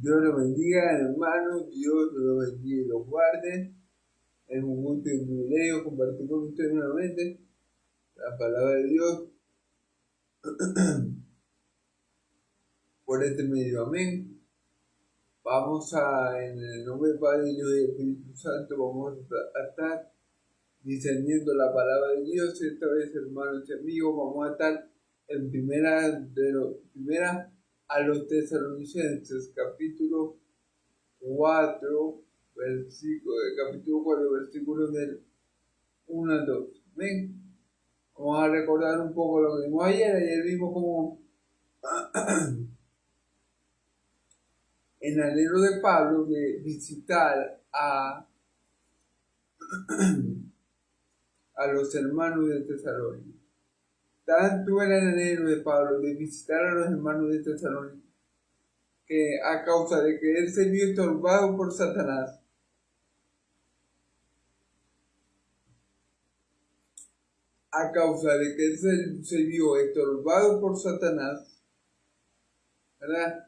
Dios los bendiga, hermanos, Dios los bendiga y los guarde. Es un gusto y un privilegio compartir con ustedes nuevamente la palabra de Dios por este medio. Amén. En el nombre del Padre, Hijo y Espíritu Santo, vamos a estar discerniendo la palabra de Dios. Esta vez, hermanos y amigos, vamos a estar en primera a los Tesalonicenses, capítulo 4, versículos del 1 al 2. ¿Ven? Vamos a recordar un poco lo que vimos ayer. Ayer vimos como en el anhelo de Pablo de visitar a los hermanos de Tesalónica. Tanto era el anhelo de Pablo de visitar a los hermanos de Tesalónica que a causa de que él se vio estorbado por Satanás, ¿verdad?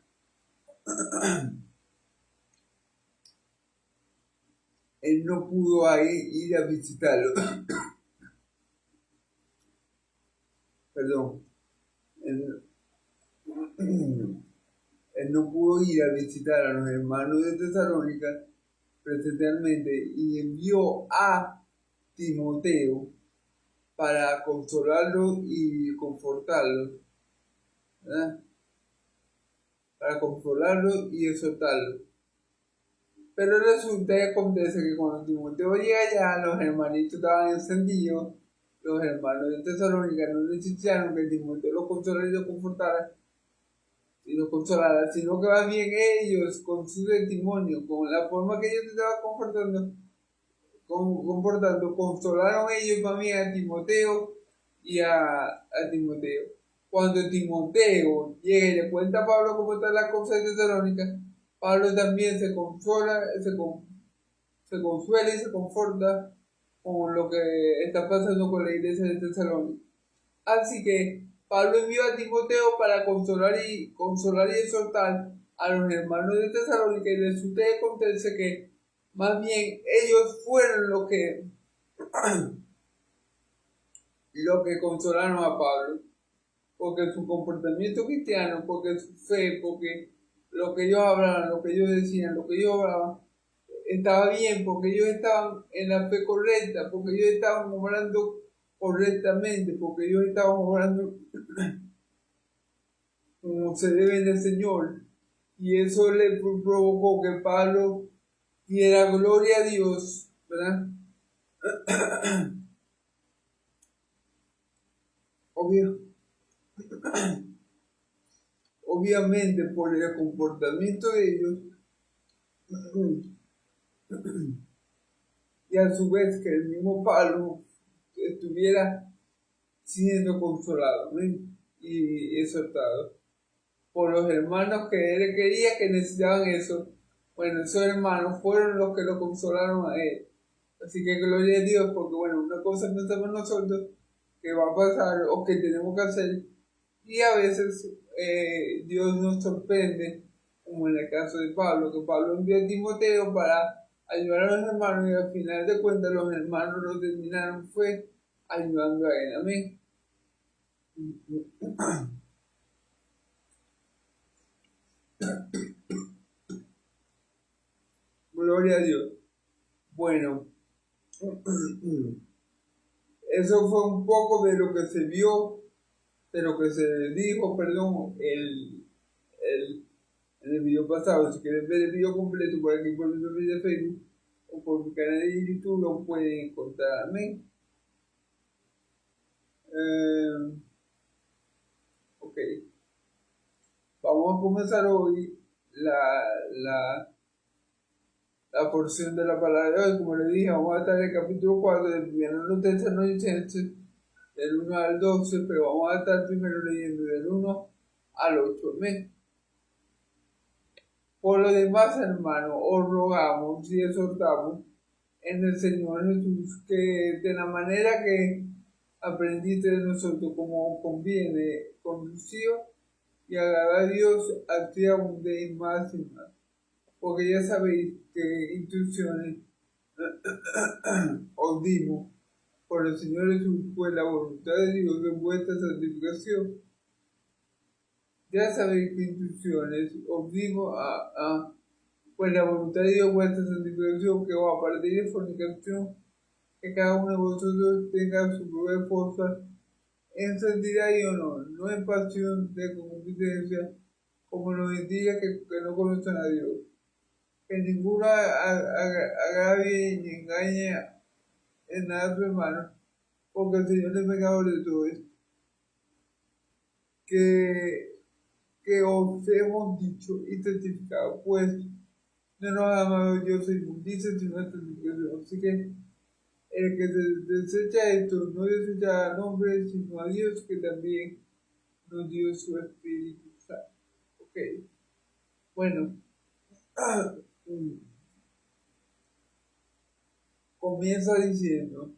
Él no pudo ir a visitarlo. Perdón. Él no pudo ir a visitar a los hermanos de Tesalónica presencialmente y envió a Timoteo para consolarlos y confortarlos, ¿verdad? Para consolarlos y exhortarlos. Pero resulta y acontece que cuando Timoteo llega allá, los hermanitos estaban encendidos. Los hermanos de Tesalónica no necesitaron que Timoteo los consolara y los confortara, sino que más bien ellos, con su testimonio, con la forma que ellos estaban comportando, consolaron ellos más bien a Timoteo y a Timoteo. Cuando Timoteo llega y le cuenta a Pablo cómo están las cosas de Tesalónica, Pablo también se consuela y se conforta con lo que está pasando con la iglesia de Tesalónica. Así que Pablo envió a Timoteo para consolar y exhortar a los hermanos de Tesalónica, y resulta y acontece que más bien ellos fueron los que consolaron a Pablo, porque su comportamiento cristiano, porque su fe, porque lo que ellos hablaban, lo que ellos decían, lo que ellos hablaban, estaba bien, porque ellos estaban en la fe correcta, porque ellos estaban obrando correctamente, porque ellos estaban obrando como se debe del Señor. Y eso le provocó que Pablo diera gloria a Dios, ¿verdad? Obviamente por el comportamiento de ellos y a su vez que el mismo Pablo estuviera siendo consolado, ¿no? Y exhortado por los hermanos que él quería que necesitaban eso. Bueno, esos hermanos fueron los que lo consolaron a él. Así que gloria a Dios, porque bueno, una cosa no sabemos nosotros que va a pasar o que tenemos que hacer, y a veces Dios nos sorprende, como en el caso de Pablo, que Pablo envió a Timoteo para ayudar a los hermanos, y al final de cuentas los hermanos lo terminaron fue ayudando a él. Amén. Gloria a Dios. Bueno, eso fue un poco de lo que se vio, de lo que se dijo, perdón, en el video pasado. Si quieren ver el video completo por aquí por mi perfil de Facebook o por mi canal de YouTube, lo pueden encontrar. Amén. Ok. Vamos a comenzar hoy la porción de la palabra de hoy. Como les dije, vamos a estar en el capítulo 4 del primer Tesalonicenses, del 1 al 12, pero vamos a estar primero leyendo del 1 al 8. Amén. Por lo demás, hermanos, os rogamos y exhortamos en el Señor Jesús que de la manera que aprendiste de nosotros, como conviene, conducido y agradar a Dios, así abundéis más y más. porque ya sabéis que instrucciones os dimos por el Señor Jesús, pues la voluntad de Dios en vuestra santificación. Ya sabéis que instrucciones os dimos pues la voluntad de Dios en vuestra santificación, que os apartéis de fornicación, que cada uno de vosotros tenga su propia esposa en santidad y honor, no en pasión de concupiscencia, como los gentiles que no conocen a Dios. Que ninguno agravie ni engañe en nada a su hermano, porque el Señor es vengador de todo esto. Que os hemos dicho y testificado, pues no nos ha amado Dios en inmundicia, sino en santificación. Así que el que desecha esto no desecha al hombre, sino a Dios, que también nos dio su Espíritu Santo. Ok, bueno, comienza diciendo,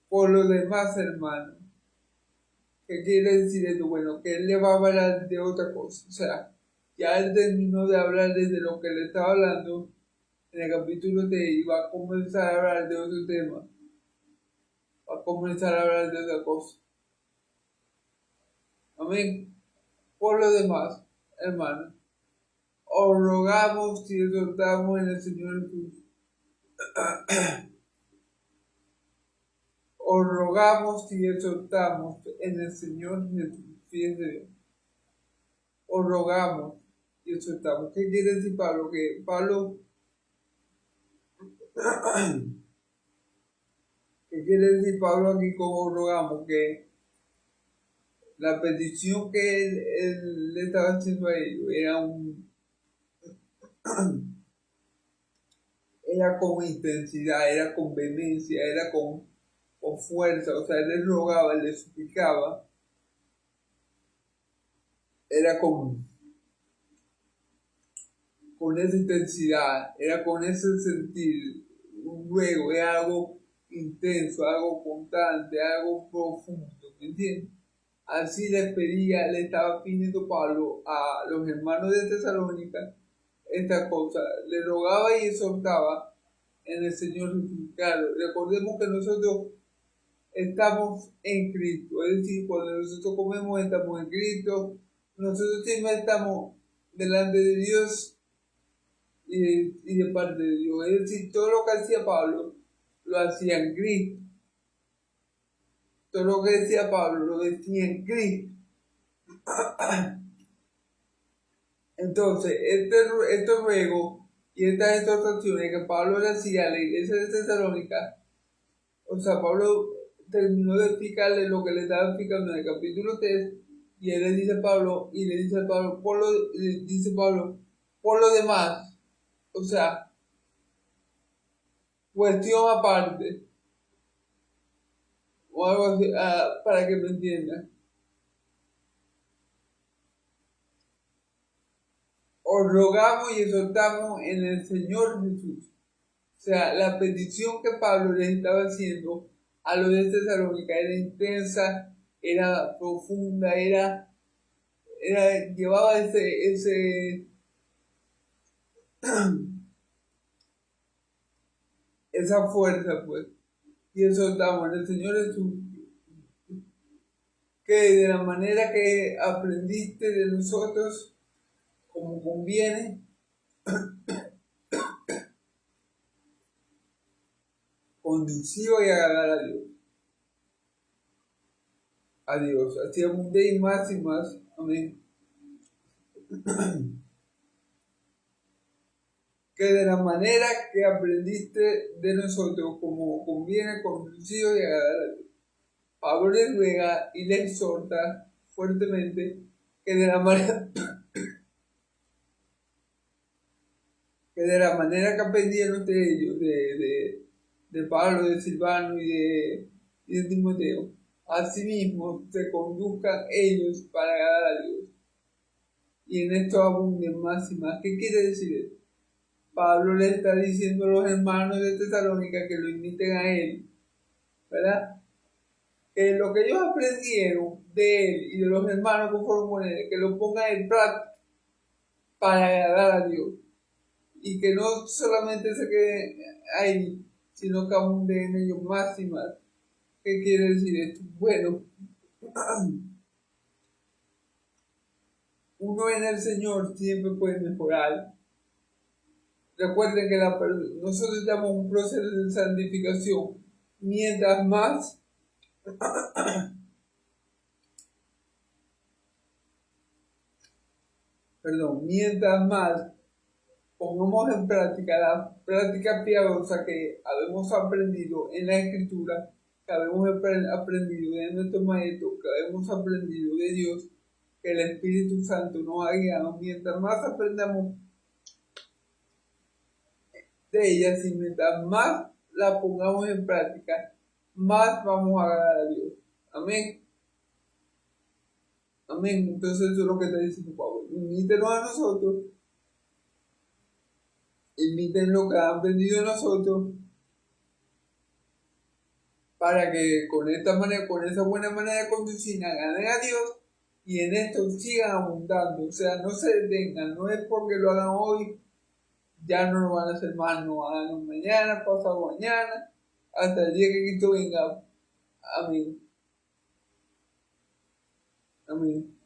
por lo demás, hermano, ¿qué quiere decir esto? Bueno, que él le va a hablar de otra cosa. O sea, ya él terminó de hablar desde lo que le estaba hablando en el capítulo 3 y va a comenzar a hablar de otro tema. Va a comenzar a hablar de otra cosa. Amén. Por lo demás, hermano, os rogamos y exhortamos en el Señor Jesús. Os rogamos y exhortamos en el Señor Jesús. Fíjense bien. Os rogamos y exhortamos. ¿Qué quiere decir Pablo? Que Pablo ¿qué quiere decir Pablo aquí como rogamos? Que la petición que él le estaba haciendo a ellos era con intensidad, era con vehemencia, era con fuerza. O sea, él les rogaba, él les suplicaba, era con esa intensidad, era con ese sentir, un ruego, era algo intenso, algo constante, algo profundo, ¿me entiendes? Así le estaba pidiendo Pablo a los hermanos de Tesalónica esta cosa, le rogaba y exhortaba en el Señor Jesús. Claro, recordemos que nosotros estamos en Cristo, es decir, cuando nosotros comemos estamos en Cristo, nosotros siempre estamos delante de Dios y de parte de Dios, es decir, todo lo que hacía Pablo lo hacía en Cristo, todo lo que decía Pablo lo decía en Cristo. Entonces, este ruego y estas exhortaciones que Pablo le hacía a la iglesia de Tesalónica, o sea, Pablo terminó de explicarle lo que le estaba explicando en el capítulo 3, y él le dice a Pablo, por lo demás, o sea, cuestión aparte, o algo así, para que me entiendan. Os rogamos y exhortamos en el Señor Jesús. O sea, la petición que Pablo les estaba haciendo a los de Tesalónica era intensa, era profunda, llevaba esa fuerza, pues. Y exhortamos en el Señor Jesús, que de la manera que aprendiste de nosotros, como conviene, conducido y agradar a Dios. A Dios, así abundéis más y más. Amén. Que de la manera que aprendiste de nosotros, como conviene, conducido y agradar a Dios. Pablo le ruega y le exhorta fuertemente que de la manera que aprendieron de ellos, de Pablo, de Silvano y de Timoteo, asimismo se conduzcan ellos para agradar a Dios. Y en esto abunden más y más. ¿Qué quiere decir esto? Pablo le está diciendo a los hermanos de Tesalónica que lo imiten a él, ¿verdad? Que lo que ellos aprendieron de él y de los hermanos conforme con él, que lo pongan en práctica para agradar a Dios. Y que no solamente se quede ahí, sino que aún de en ellos más y más. ¿Qué quiere decir esto? Bueno, uno en el Señor siempre puede mejorar. Recuerden que nosotros estamos en un proceso de santificación. Mientras más mientras más pongamos en práctica la práctica piadosa que habemos aprendido en la Escritura, que habemos aprendido de nuestro Maestro, que habemos aprendido de Dios, que el Espíritu Santo nos ha guiado, mientras más aprendamos de ellas y mientras más la pongamos en práctica, más vamos a agradar a Dios. Amén. Amén. Entonces eso es lo que está diciendo Pablo. Imítenos a nosotros. Imiten lo que han aprendido de nosotros. Para que con esta manera, con esa buena manera de conducir, ganen a Dios y en esto sigan abundando. O sea, no se detengan. No es porque lo hagan hoy, ya no lo van a hacer más. No hagan mañana, pasado mañana, hasta el día que Cristo venga. Amén. Amén.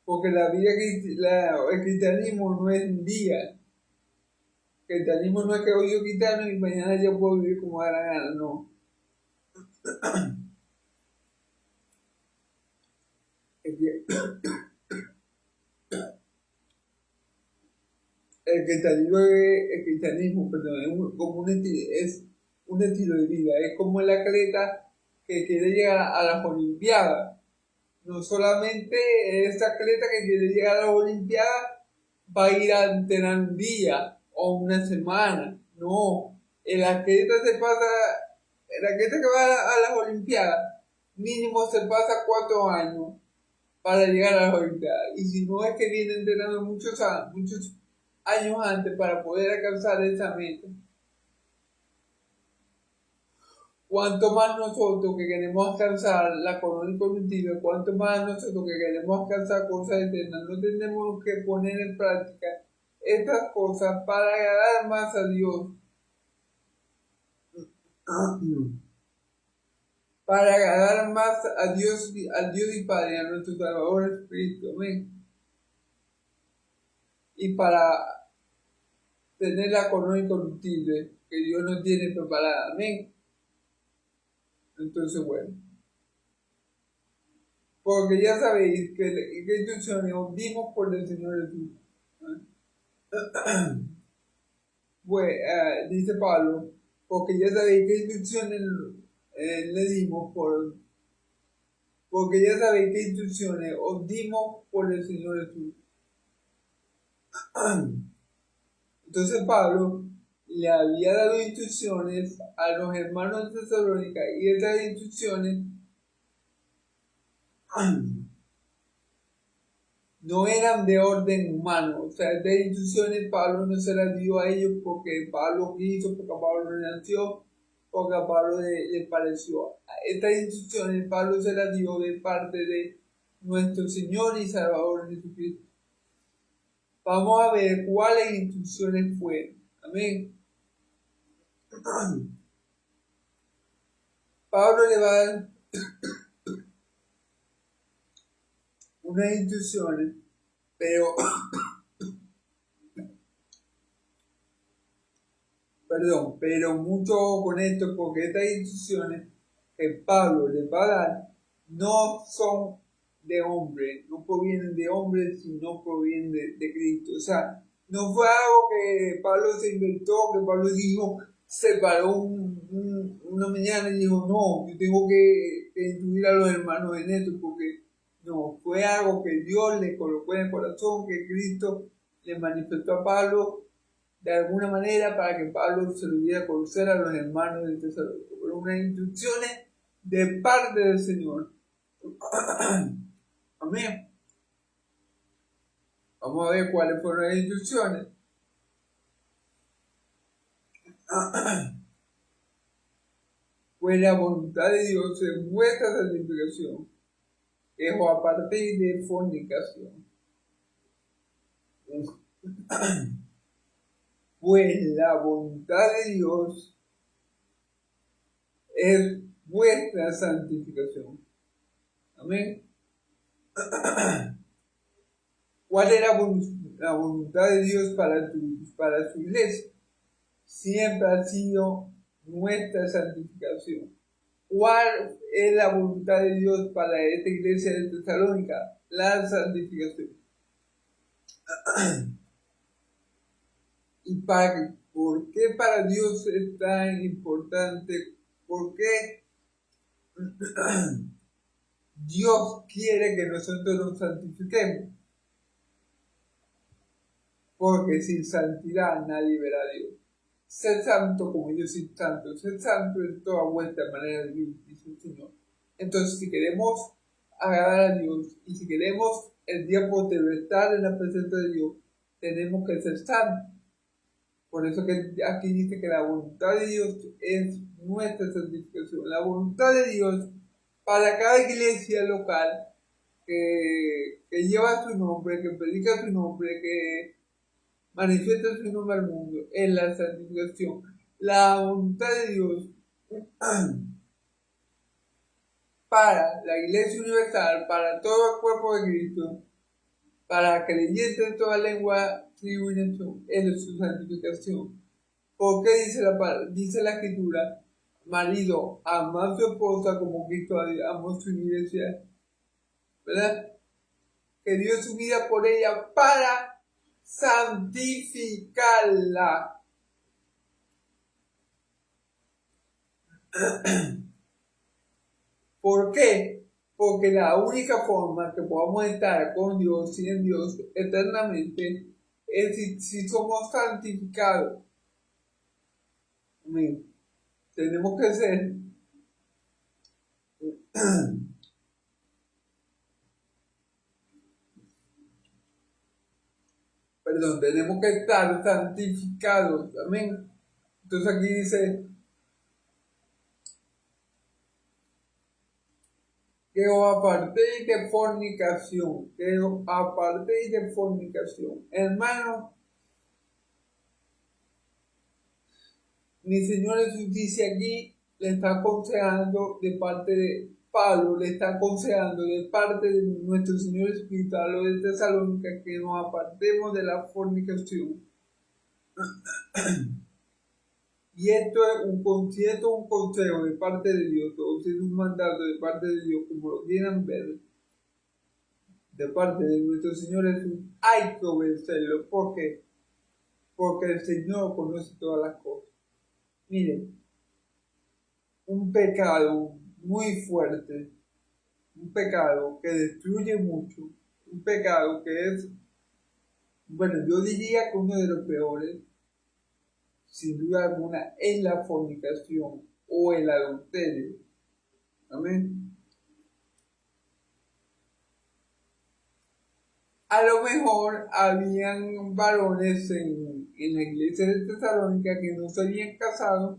Porque la vida, el cristianismo no es un día. El cristianismo no es que hoy yo cristiano y mañana ya puedo vivir como da la gana, no. El cristianismo, es un estilo de vida. Es como el atleta que quiere llegar a las Olimpiadas. No solamente ese atleta que quiere llegar a las Olimpiadas va a ir a entrenar un día o una semana. No, el atleta que va a las Olimpiadas mínimo se pasa 4 años para llegar a las Olimpiadas. Y si no es que viene entrenando muchos años antes para poder alcanzar esa meta. Cuanto más nosotros que queremos alcanzar la corona incorruptible, cuanto más nosotros que queremos alcanzar cosas eternas, no tenemos que poner en práctica estas cosas para agradar más a Dios. Para agradar más a Dios y Padre, a nuestro Salvador Jesucristo. Amén. Y para tener la corona incorruptible que Dios nos tiene preparada. Amén. Entonces, bueno. Porque ya sabéis que instrucciones os dimos por el Señor Jesús. Pues, dice Pablo, porque ya sabéis qué instrucciones le dimos porque ya sabéis qué instrucciones os dimos por el Señor Jesús. Entonces Pablo le había dado instrucciones a los hermanos de Tesalónica y estas instrucciones no eran de orden humano. O sea, estas instrucciones Pablo no se las dio a ellos porque Pablo quiso, porque Pablo renunció, porque a Pablo le pareció. Estas instrucciones Pablo se las dio de parte de nuestro Señor y Salvador Jesucristo. Vamos a ver cuáles instrucciones fueron. Amén. Pablo le va a dar unas instrucciones, pero mucho con esto, porque estas instrucciones que Pablo le va a dar no son de hombre, no provienen de hombre, sino provienen de Cristo. O sea, no fue algo que Pablo se inventó, que Pablo dijo, se paró una mañana y dijo, no, yo tengo que instruir a los hermanos en esto, porque no, fue algo que Dios le colocó en el corazón, que Cristo le manifestó a Pablo de alguna manera para que Pablo se lo diera a conocer a los hermanos de Tesalónica. Fueron unas instrucciones de parte del Señor. Amén. Vamos a ver cuáles fueron las instrucciones. pues la voluntad de Dios es vuestra santificación, que es a partir de fornicación. Pues la voluntad de Dios es vuestra santificación. Amén. ¿Cuál es la voluntad de Dios para su iglesia? Siempre ha sido nuestra santificación. ¿Cuál es la voluntad de Dios para esta iglesia de Tesalónica? La santificación. ¿Y por qué para Dios es tan importante? ¿Por qué Dios quiere que nosotros nos santifiquemos? Porque sin santidad nadie verá a Dios. Sed santo como yo soy santo. Sed santo en toda vuestra manera de vivir, dice el Señor. Entonces, si queremos agradar a Dios y si queremos el día posterior estar en la presencia de Dios, tenemos que ser santos. Por eso que aquí dice que la voluntad de Dios es nuestra santificación. La voluntad de Dios para cada iglesia local que lleva su nombre, que predica su nombre, que manifiesta su nombre al mundo, es la santificación. La voluntad de Dios para la iglesia universal, para todo el cuerpo de Cristo, para creyentes de toda lengua, tribu y nación, es su santificación. Porque dice la escritura, marido, ama a su esposa como Cristo amó su iglesia, ¿verdad? Que dio su vida por ella para santificarla. ¿Por qué? Porque la única forma que podamos estar con Dios y en Dios eternamente es si somos santificados. Amén. Tenemos que ser tenemos que estar santificados. Amén. Entonces aquí dice que os apartéis de fornicación, que os apartéis de fornicación. Hermano, mi Señor Jesús dice aquí, le está aconsejando de parte de Pablo, le está aconsejando de parte de nuestro Señor Espíritu a los de Tesalónica que nos apartemos de la fornicación. Y esto es un consejo de parte de Dios, o si es un mandato de parte de Dios, como lo quieran ver, de parte de nuestro Señor Jesús, hay que obedecerlo. ¿Por qué? Porque el Señor conoce todas las cosas. Miren, un pecado muy fuerte, un pecado que destruye mucho, un pecado que es, bueno, yo diría que uno de los peores, sin duda alguna, es la fornicación o el adulterio. Amén. A lo mejor habían varones en la iglesia de Tesalónica que no se habían casado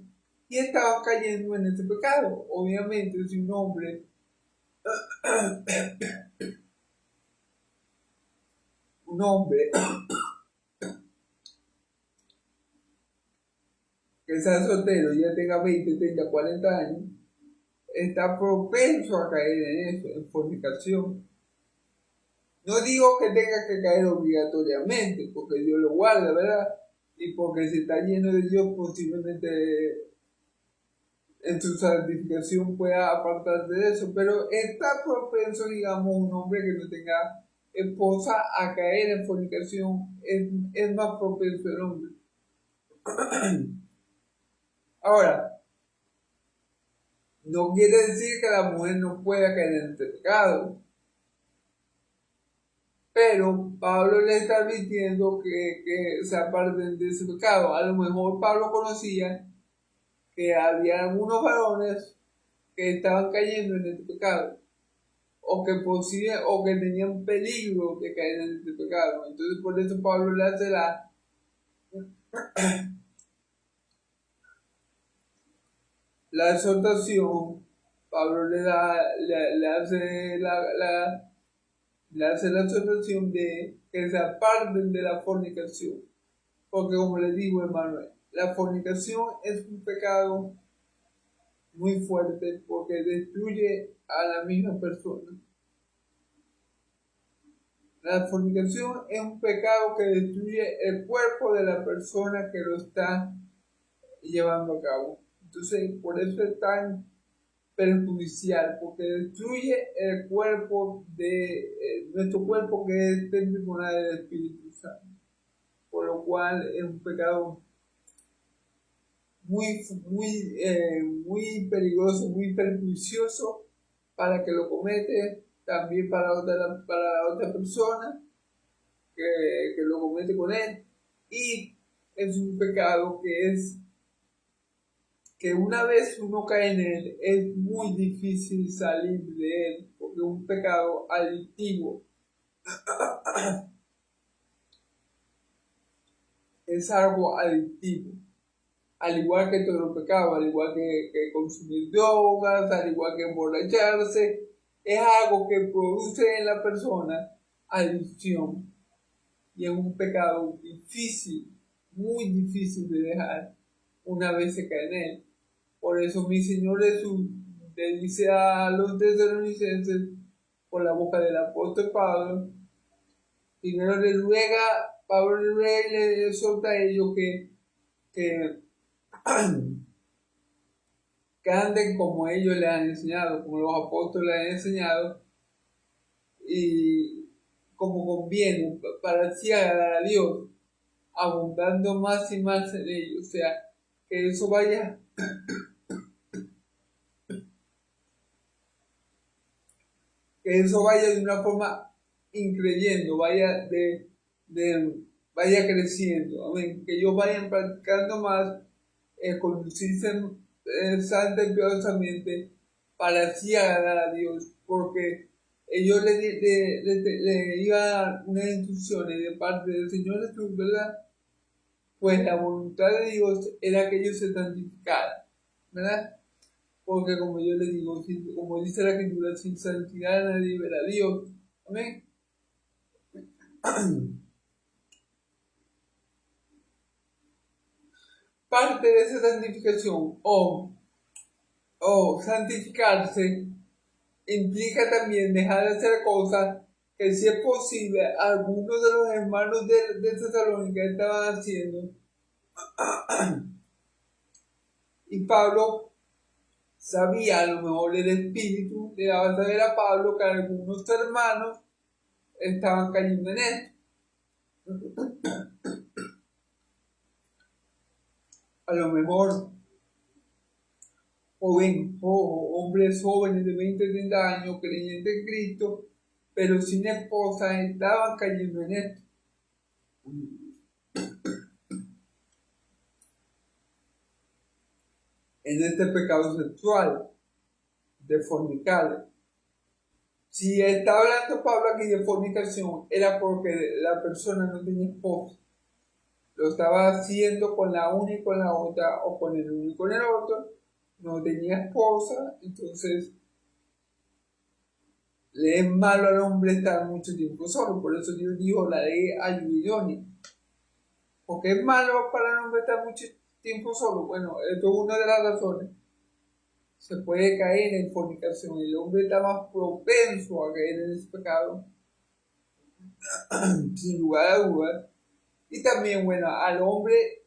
y estaban cayendo en ese pecado. Obviamente, si un hombre que sea soltero y ya tenga 20, 30, 40 años, está propenso a caer en eso, en fornicación. No digo que tenga que caer obligatoriamente, porque Dios lo guarda, ¿verdad? Y porque si está lleno de Dios, posiblemente en su santificación pueda apartarse de eso, pero está propenso, digamos, un hombre que no tenga esposa a caer en fornicación, es más propenso el hombre. Ahora, no quiere decir que la mujer no pueda caer en este pecado, pero Pablo le está advirtiendo que se aparten de ese pecado. A lo mejor Pablo conocía que había algunos varones que estaban cayendo en este pecado, o que tenían peligro de caer en este pecado. Entonces por eso Pablo le hace la exhortación, Pablo le hace le hace la exhortación de que se aparten de la fornicación. Porque como les digo, hermano, la fornicación es un pecado muy fuerte porque destruye a la misma persona. La fornicación es un pecado que destruye el cuerpo de la persona que lo está llevando a cabo. Entonces, por eso es tan perjudicial, porque destruye el cuerpo de nuestro cuerpo, que es templo del Espíritu Santo. Por lo cual es un pecado muy peligroso, muy pernicioso para que lo comete, también para la otra persona que lo comete con él. Y es un pecado que una vez uno cae en él, es muy difícil salir de él, porque es un pecado adictivo. Es algo adictivo. Al igual que todos los pecados, al igual que consumir drogas, al igual que emborracharse, es algo que produce en la persona adicción. Y es un pecado difícil, muy difícil de dejar una vez se cae en él. Por eso mi Señor Jesús le dice a los tesalonicenses, por la boca del apóstol Pablo, primero le ruega, Pablo le ruega y le exhorta a ellos que anden como ellos les han enseñado, como los apóstoles les han enseñado, y como conviene, para así agradar a Dios, abundando más y más en ellos. O sea, que eso vaya de una forma increyendo, vaya creciendo, amén. Que ellos vayan practicando más, conducirse santa y piadosamente, para así agradar a Dios, porque ellos le iban a dar unas instrucciones de parte del Señor Jesús, ¿verdad? Pues la voluntad de Dios era que ellos se santificaran, ¿verdad? Porque como yo les digo, como dice la Escritura, sin santidad nadie verá a Dios. Amén. Parte de esa santificación o santificarse implica también dejar de hacer cosas que, si es posible, algunos de los hermanos de Tesalónica estaban haciendo. Y Pablo sabía, a lo mejor el Espíritu le daba a saber a Pablo que algunos hermanos estaban cayendo en esto. A lo mejor hombres jóvenes de 20, 30 años, creyentes en Cristo, pero sin esposa, estaban cayendo en esto. En este pecado sexual, de fornicar. Si está hablando Pablo aquí de fornicación, era porque la persona no tenía esposa. Lo estaba haciendo con la una y con la otra, o con el uno y con el otro. No tenía esposa, entonces le es malo al hombre estar mucho tiempo solo. Por eso Dios dijo la ley ayudidónea. Porque es malo para el hombre estar mucho tiempo solo. Bueno, esto es una de las razones. Se puede caer en fornicación. El hombre está más propenso a caer en ese pecado, sin lugar a dudas. Y también, bueno, al hombre,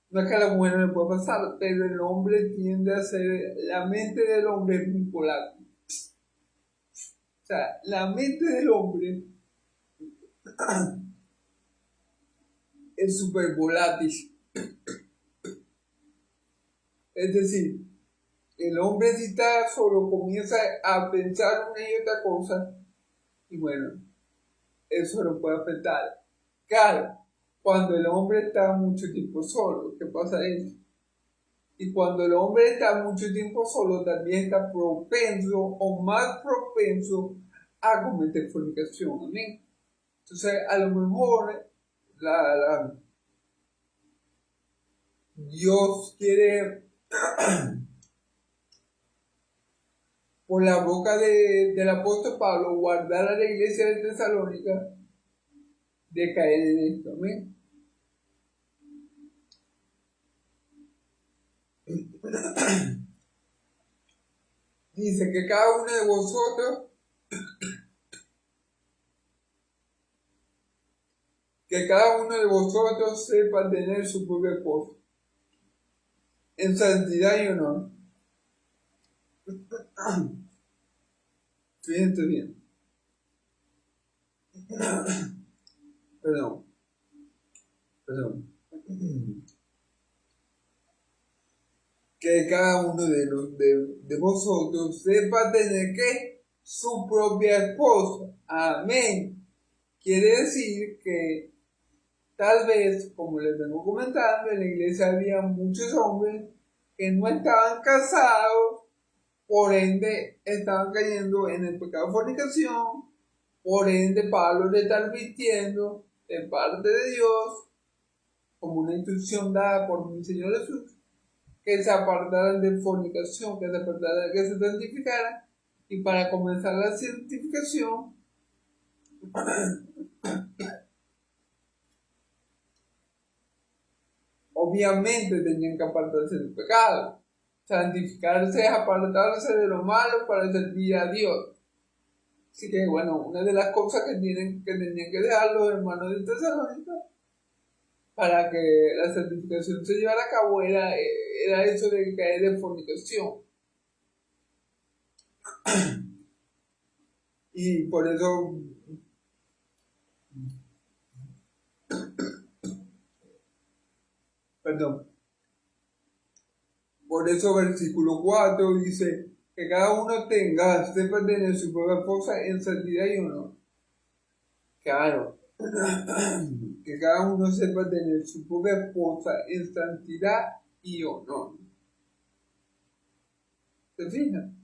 no es que a la mujer no le pueda pasar, pero el hombre tiende a ser, la mente del hombre es muy volátil. O sea, la mente del hombre es súper volátil. Es decir, el hombre, si está solo, comienza a pensar una y otra cosa, y bueno, eso lo puede afectar. Claro, cuando el hombre está mucho tiempo solo, ¿qué pasa eso? Y cuando el hombre está mucho tiempo solo, también está propenso o más propenso a cometer fornicación. Amén. Entonces, a lo mejor Dios quiere por la boca del apóstol Pablo, guardar a la iglesia de Tesalónica de caer en esto. Amén. Dice que cada uno de vosotros sepa tener su propio esposo en santidad y honor. Fíjense bien. Perdón. Que cada uno de vosotros sepa tener que su propia esposa. Amén. Quiere decir que tal vez, como les vengo comentando, en la iglesia había muchos hombres que no estaban casados, por ende estaban cayendo en el pecado de fornicación, por ende Pablo le está advirtiendo de parte de Dios, como una instrucción dada por mi Señor Jesús, que se apartaran de fornicación, que se santificaran, y para comenzar la santificación, obviamente tenían que apartarse del pecado. Santificarse es apartarse de lo malo para servir a Dios. Así que bueno, una de las cosas que tenían que dejar los hermanos de Tesalónica para que la santificación se llevara a cabo era eso de caer de fornicación. Y por eso versículo 4 dice que cada uno sepa tener su propia esposa en santidad y honor. Claro, que cada uno sepa tener su propia esposa en santidad y honor. ¿Se fijan?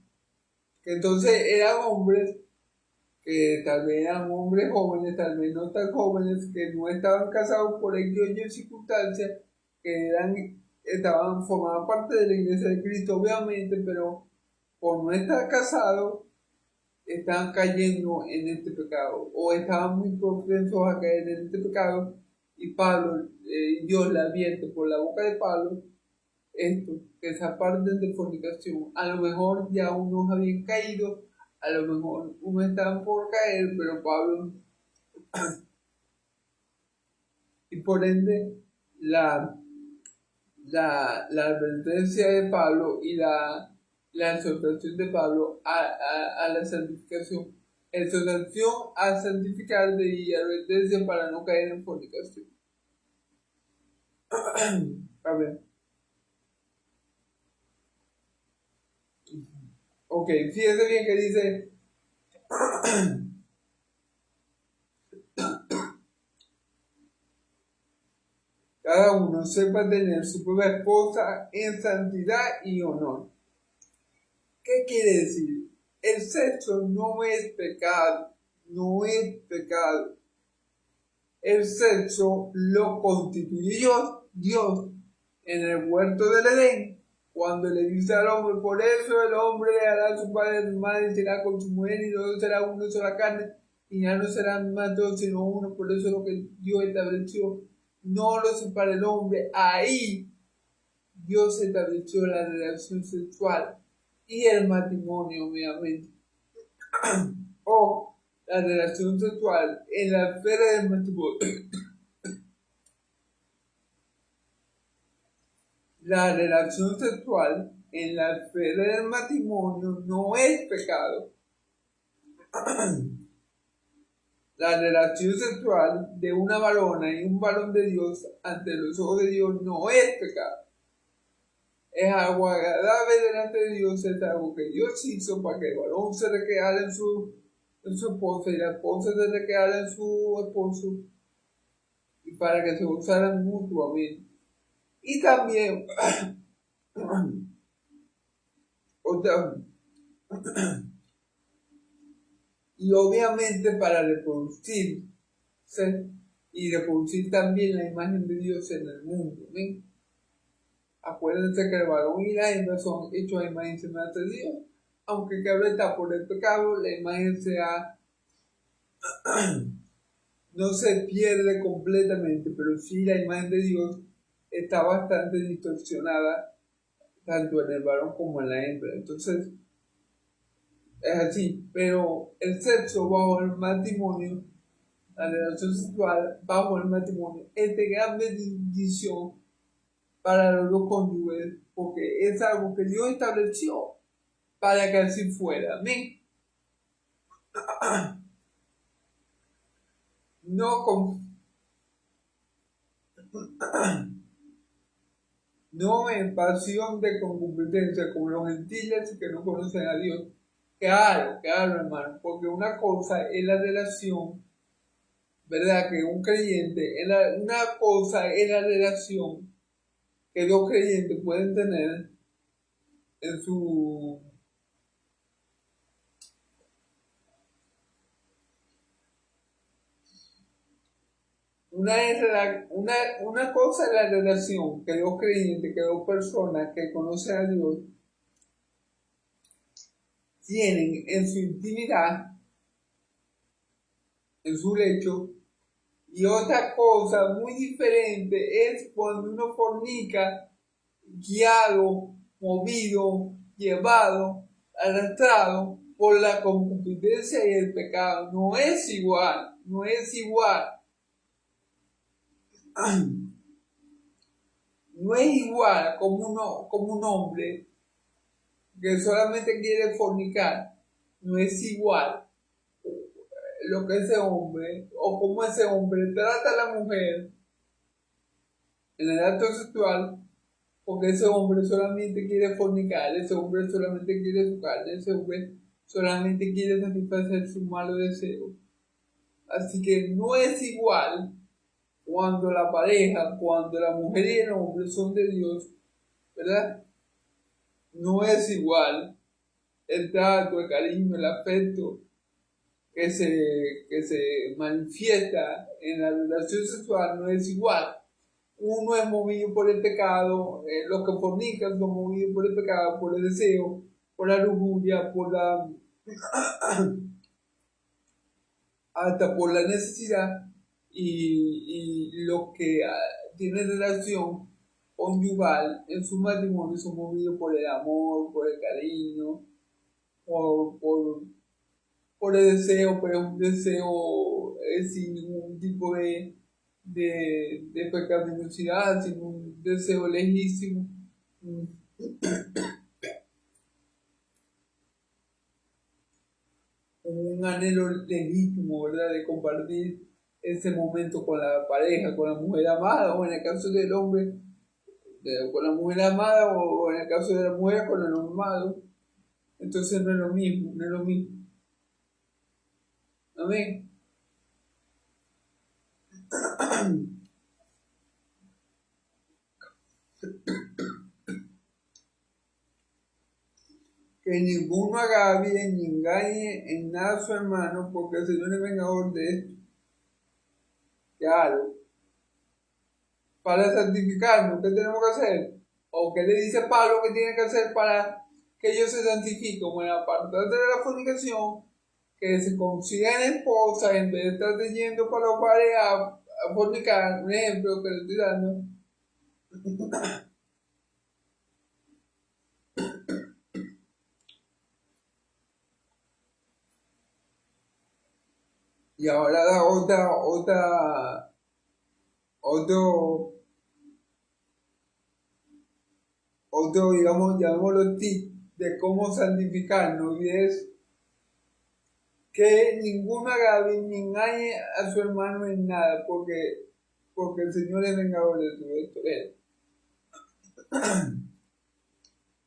Que entonces eran hombres que tal vez eran hombres jóvenes, tal vez no tan jóvenes, que no estaban casados por aquellas circunstancias, que formaban parte de la iglesia de Cristo, obviamente, pero por no estar casados, estaban cayendo en este pecado, o estaban muy propensos a caer en este pecado, y Pablo, Dios le advierte por la boca de Pablo, esto, que se aparten de fornicación. A lo mejor ya unos habían caído, a lo mejor unos estaban por caer, pero Pablo, y por ende, la advertencia de Pablo y la exhortación de Pablo a la santificación, exhortación a santificarse y advertencia para no caer en fornicación. A ver. Ok, fíjese bien que dice cada uno sepa tener su propia esposa en santidad y honor. ¿Qué quiere decir? El sexo no es pecado, no es pecado. El sexo lo constituyó Dios en el huerto del Edén, cuando le dice al hombre, por eso el hombre hará a su padre y a su madre, será con su mujer, y luego será una sola carne, y ya no serán más dos sino uno. Por eso lo que Dios estableció, no lo separa el hombre. Ahí Dios estableció la relación sexual y el matrimonio, obviamente. O la relación sexual en la esfera del matrimonio. La relación sexual en la esfera del matrimonio no es pecado. La relación sexual de una varona y un varón de Dios ante los ojos de Dios no es pecado. Es algo agradable delante de Dios, es algo que Dios hizo para que el varón se recreara en su esposa y la esposa se recreara en su esposo, y para que se gozaran mutuamente. Y también y obviamente para reproducirse y reproducir también la imagen de Dios en el mundo. ¿Ven? Acuérdense que el varón y la hembra son hechos a imagen y semejanza de Dios. Aunque claro está, por el pecado, la imagen no se pierde completamente, pero sí la imagen de Dios está bastante distorsionada, tanto en el varón como en la hembra. Entonces, es así, pero el sexo bajo el matrimonio, la relación sexual bajo el matrimonio, es de gran bendición para los dos cónyuges, porque es algo que Dios estableció para que así fuera. Amén. No no en pasión de concupiscencia como los gentiles que no conocen a Dios. Claro, claro, hermano, porque una cosa es la relación, ¿verdad? Que un creyente, una cosa es la relación que dos creyentes pueden tener en su... Una cosa es la relación que dos creyentes, que dos personas que conocen a Dios tienen en su intimidad, en su lecho, y otra cosa muy diferente es cuando uno fornica guiado, movido, llevado, arrastrado por la concupiscencia y el pecado. No es igual, no es igual. No es igual como un hombre que solamente quiere fornicar. No es igual lo que ese hombre o como ese hombre trata a la mujer en el acto sexual, porque ese hombre solamente quiere fornicar, ese hombre solamente quiere su carne, ese hombre solamente quiere satisfacer su malo deseo. Así que no es igual cuando la pareja, cuando la mujer y el hombre son de Dios, ¿verdad? No es igual el trato, el cariño, el afecto que se manifiesta en la relación sexual, no es igual. Uno es movido por el pecado, los que fornican son movidos por el pecado, por el deseo, por la lujuria, hasta por la necesidad, y los que tienen relación conyugal en su matrimonio son movidos por el amor, por el cariño, por el deseo, pero es un deseo sin ningún tipo de pecaminosidad, sin un deseo legítimo, un anhelo legítimo, ¿verdad? De compartir ese momento con la pareja, con la mujer amada, o en el caso del hombre, con la mujer amada, o en el caso de la mujer, con el hombre amado. Entonces no es lo mismo, no es lo mismo. Amén. Que ninguno haga bien ni engañe en nada a su hermano, porque el Señor es vengador de esto. Claro, para santificarnos, ¿qué tenemos que hacer? ¿O qué le dice Pablo que tiene que hacer para que ellos se santifiquen? Bueno, apartarse de la fornicación, que se consigan esposas en vez de estar yendo para los bares a fornicar, un ejemplo que le estoy dando. Y ahora da otro, digamos, llamémoslo tip de cómo santificarnos, y es que ninguno haga bien ni engañe a su hermano en nada, porque el Señor es vengador de todo esto.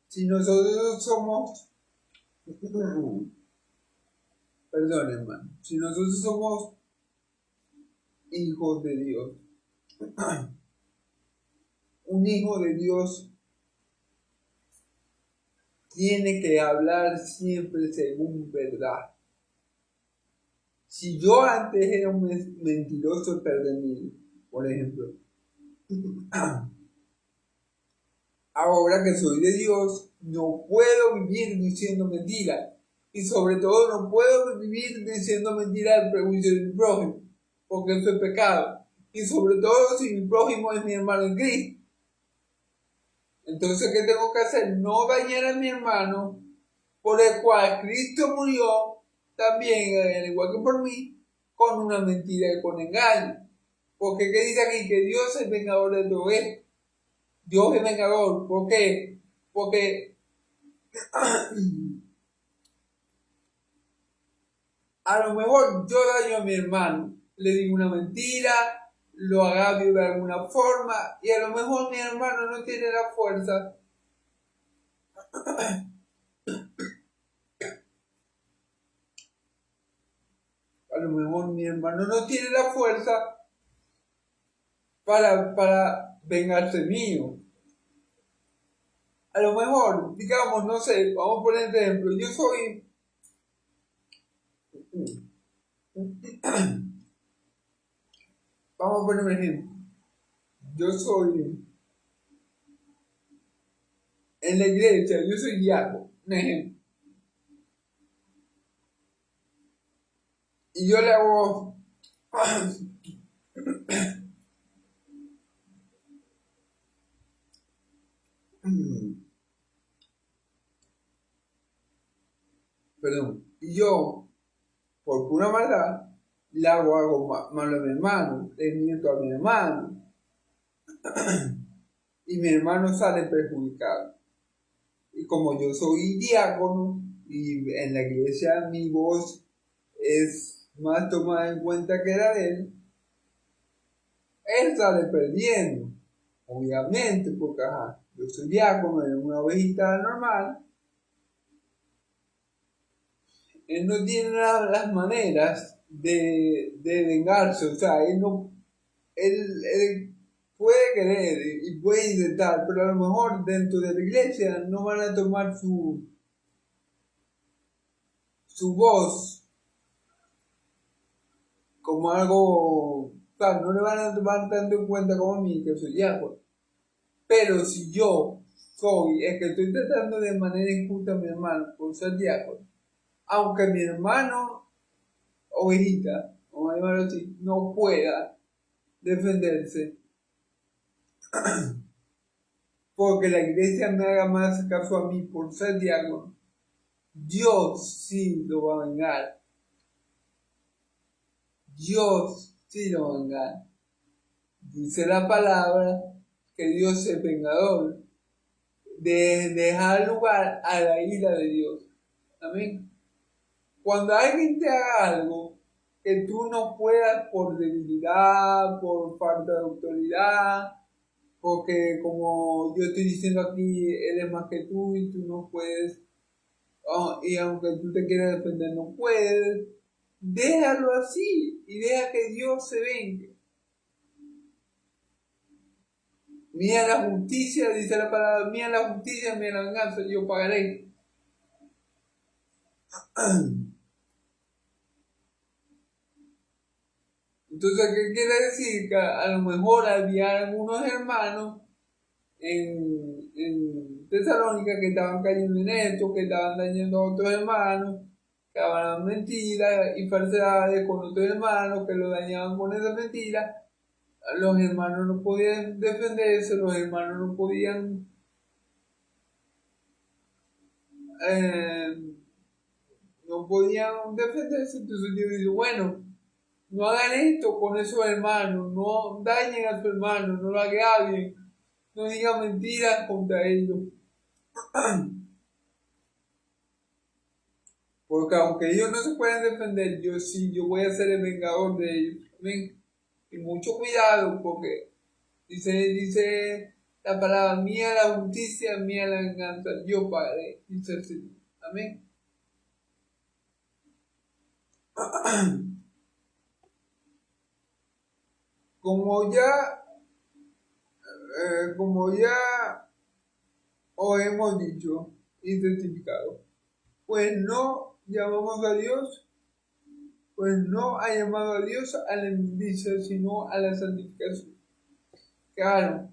Si nosotros somos, perdón hermano, si nosotros somos hijos de Dios, un hijo de Dios tiene que hablar siempre según verdad. Si yo antes era un mentiroso perdido, por ejemplo, Ahora que soy de Dios, no puedo vivir diciendo mentiras. Y sobre todo no puedo vivir diciendo mentiras al prejuicio de mi prójimo, porque eso es pecado. Y sobre todo si mi prójimo es mi hermano en Cristo. Entonces, ¿qué tengo que hacer? No dañar a mi hermano, por el cual Cristo murió, también, al igual que por mí, con una mentira y con engaño. Porque ¿qué dice aquí? Que Dios es vengador de todo esto. Dios es vengador. ¿Por qué? Porque a lo mejor yo daño a mi hermano, le digo una mentira, lo agravio de alguna forma, y a lo mejor mi hermano no tiene la fuerza. A lo mejor mi hermano no tiene la fuerza para vengarse mío. A lo mejor, digamos, no sé, vamos a poner ejemplo, yo soy, vamos a poner un ejemplo, yo soy, en la iglesia, yo soy diácono, un ejemplo, y yo le hago, perdón, y yo, por pura maldad, le hago algo malo a mi hermano, le miento a mi hermano, y mi hermano sale perjudicado. Y como yo soy diácono, y en la iglesia mi voz es más tomada en cuenta que la de él sale perdiendo, obviamente, porque ajá, yo soy diácono en una ovejita normal, él no tiene las maneras de vengarse, o sea, él puede querer y puede intentar, pero a lo mejor dentro de la iglesia no van a tomar su voz como algo, o sea, no le van a tomar tanto en cuenta como a mí, que soy diácono. Pero si yo soy el que estoy tratando de manera injusta a mi hermano por ser diácono, aunque mi hermano ovejita, o llamarlo así, no pueda defenderse, porque la iglesia me haga más caso a mí por ser diácono, Dios sí lo va a vengar. Dios sí lo va a vengar. Dice la palabra que Dios es vengador, de dejar lugar a la ira de Dios. Amén. Cuando alguien te haga algo que tú no puedas por debilidad, por falta de autoridad, porque como yo estoy diciendo aquí, él es más que tú y tú no puedes, y aunque tú te quieras defender, no puedes, déjalo así y deja que Dios se vengue. Mía la justicia, dice la palabra, mía la justicia, mía la venganza, yo pagaré. Entonces, ¿qué quiere decir? Que a lo mejor había algunos hermanos en Tesalónica que estaban cayendo en esto, que estaban dañando a otros hermanos, que hablaban mentiras y falsedades con otros hermanos, que lo dañaban con esas mentiras. Los hermanos no podían defenderse, los hermanos eh, no podían defenderse. Entonces yo digo, bueno, no hagan esto con esos hermanos, no dañen a su hermano, no lo agravien, no digan mentiras contra ellos. Porque aunque ellos no se puedan defender, yo sí, yo voy a ser el vengador de ellos. Amén. Y mucho cuidado, porque dice la palabra, mía la justicia, mía la venganza, yo pagaré, dice el Señor. Amén. Como ya, como ya os hemos dicho y certificado, pues no llamamos a Dios, pues no ha llamado a Dios a la inmundicia, sino a la santificación. Claro,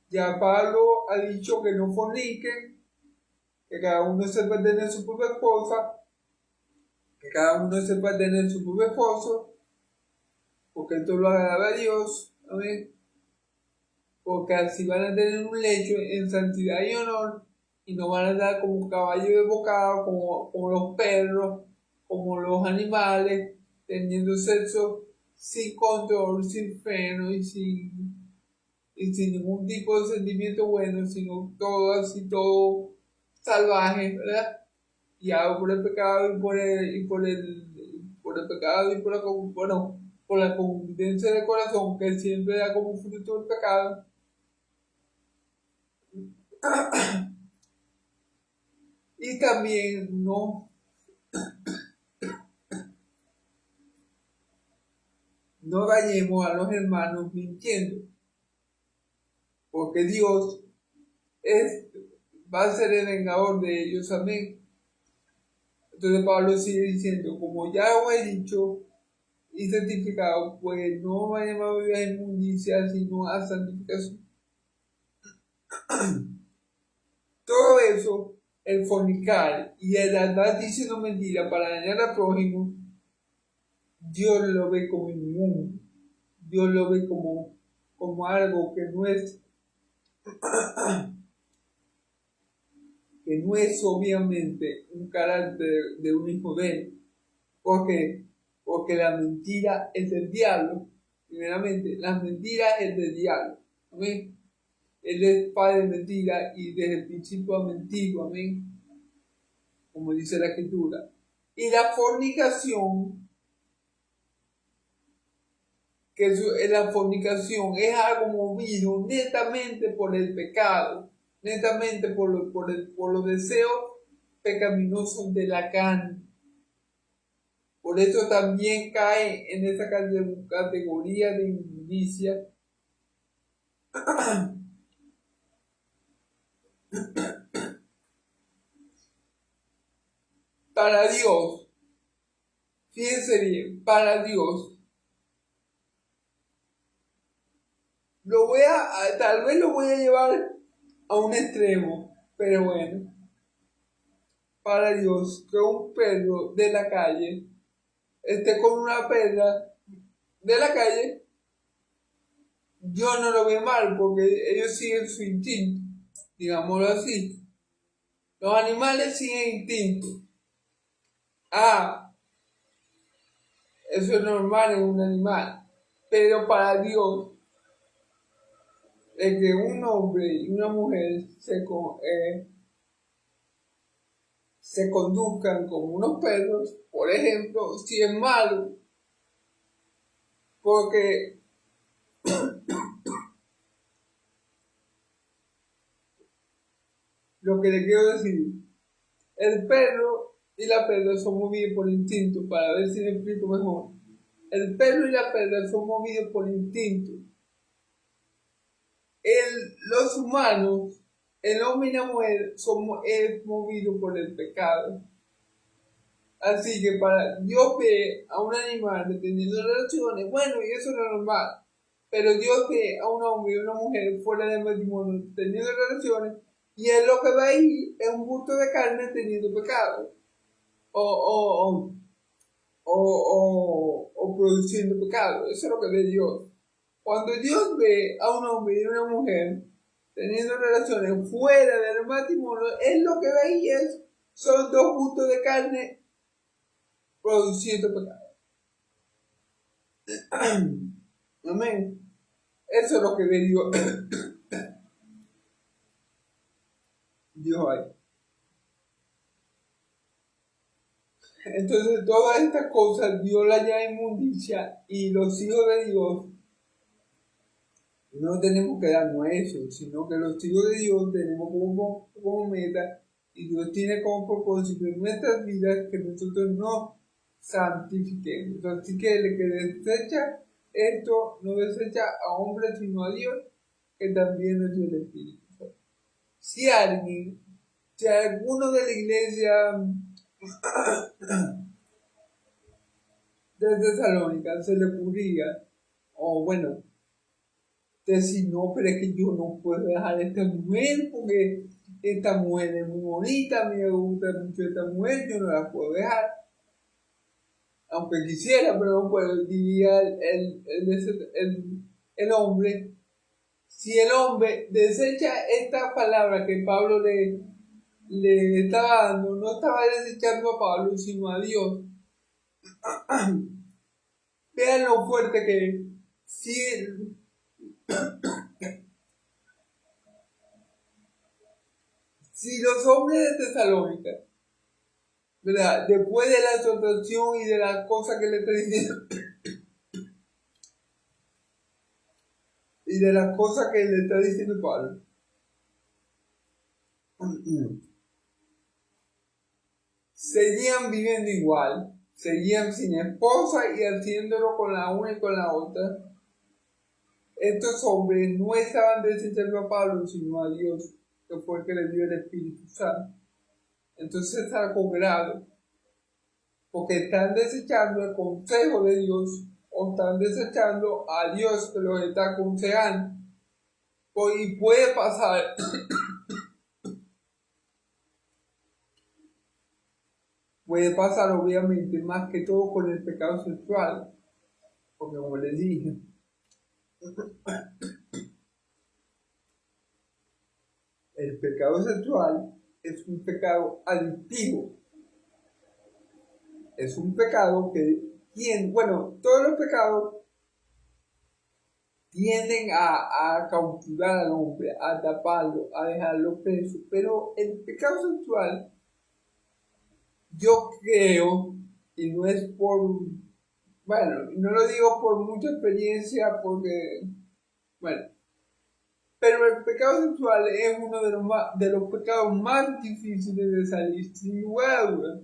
Ya Pablo ha dicho que no forniquen, que cada uno sepa tener su propia esposa, que cada uno sepa tener su propio esposo, porque esto lo agrada a Dios, amén. Porque así van a tener un lecho en santidad y honor, y no van a andar como un caballo de bocado, como los perros, como los animales, teniendo sexo sin control, sin freno y sin ningún tipo de sentimiento bueno, sino todo así, todo salvaje, ¿verdad? Guiado por el pecado por el pecado y por la concupiscencia del corazón, que siempre da como fruto el pecado. Y también no dañemos a los hermanos mintiendo, porque Dios va a ser el vengador de ellos, amén. Entonces Pablo sigue diciendo, como ya os he dicho y certificado, pues no vayamos a vivir a inmundicia, sino a santificación. Todo eso, el fornicar y el andar diciendo mentiras para dañar al prójimo, Dios lo ve como inmundo. Dios lo ve como algo que no es obviamente un carácter de un hijo de él. ¿Por qué? Porque la mentira es del diablo. Primeramente, la mentira es del diablo. Amén. Él es padre de mentira y desde el principio ha mentido. Amén. Como dice la escritura. Y la fornicación, la fornicación es algo movido netamente por el pecado, netamente por los deseos pecaminosos de la carne. Por eso también cae en esa categoría de inmundicia. Para Dios, fíjense bien, para Dios, tal vez lo voy a llevar a un extremo, pero bueno, para Dios, que un perro de la calle esté con una perra de la calle, yo no lo veo mal, porque ellos siguen su instinto, digámoslo así. Los animales siguen instinto. Ah, eso es normal en un animal. Pero para Dios, el que un hombre y una mujer se conduzcan como unos perros, por ejemplo, si es malo, porque lo que le quiero decir, el perro y la perra son movidos por instinto, para ver si me explico mejor. El perro y la perra son movidos por instinto. Los humanos, el hombre y la mujer, es movido por el pecado. Así que para Dios ve a un animal teniendo relaciones, bueno, y eso no es normal. Pero Dios ve a un hombre y una mujer fuera del matrimonio teniendo relaciones, y él lo que ve ahí es un gusto de carne teniendo pecado. O produciendo pecado. Eso es lo que ve Dios. Cuando Dios ve a un hombre y una mujer teniendo relaciones fuera del matrimonio, él lo que ve ahí son dos gustos de carne produciendo pecado. Amén. Eso es lo que ve Dios. Dios ahí. Entonces, todas estas cosas Dios las llama inmundicia, y los hijos de Dios no tenemos que darnos eso, sino que los hijos de Dios tenemos como meta, y Dios tiene como propósito en nuestras vidas que nosotros nos santifiquemos. Así que el que desecha esto no desecha a hombres sino a Dios, que también nos dio el Espíritu. Si alguno de la iglesia de Tesalónica se le ocurría, o bueno, decir, no, pero es que yo no puedo dejar a esta mujer porque esta mujer es muy bonita, me gusta mucho esta mujer, yo no la puedo dejar. Aunque quisiera, pero no puedo, diría el hombre. Si el hombre desecha esta palabra que Pablo le estaba dando, no estaba desechando a Pablo, sino a Dios. Vean lo fuerte que es. Si los hombres de Tesalónica, ¿verdad? Después de la exhortación y de las cosas que le está diciendo, y de las cosas que le está diciendo Pablo, seguían viviendo igual, seguían sin esposa y haciéndolo con la una y con la otra. Estos hombres no estaban desechando a Pablo, sino a Dios, que fue el que le dio el Espíritu Santo. Entonces es algo grave, porque están desechando el consejo de Dios o están desechando a Dios que los está aconsejando. Y puede pasar obviamente más que todo con el pecado sexual, porque como les dije, el pecado sexual es un pecado adictivo. Es un pecado que todos los pecados tienden a cautivar al hombre, a taparlo, a dejarlo preso. Pero el pecado sexual, yo creo, y no es no lo digo por mucha experiencia, pero el pecado sexual es uno de los pecados más difíciles de salir, sin lugar a dudas.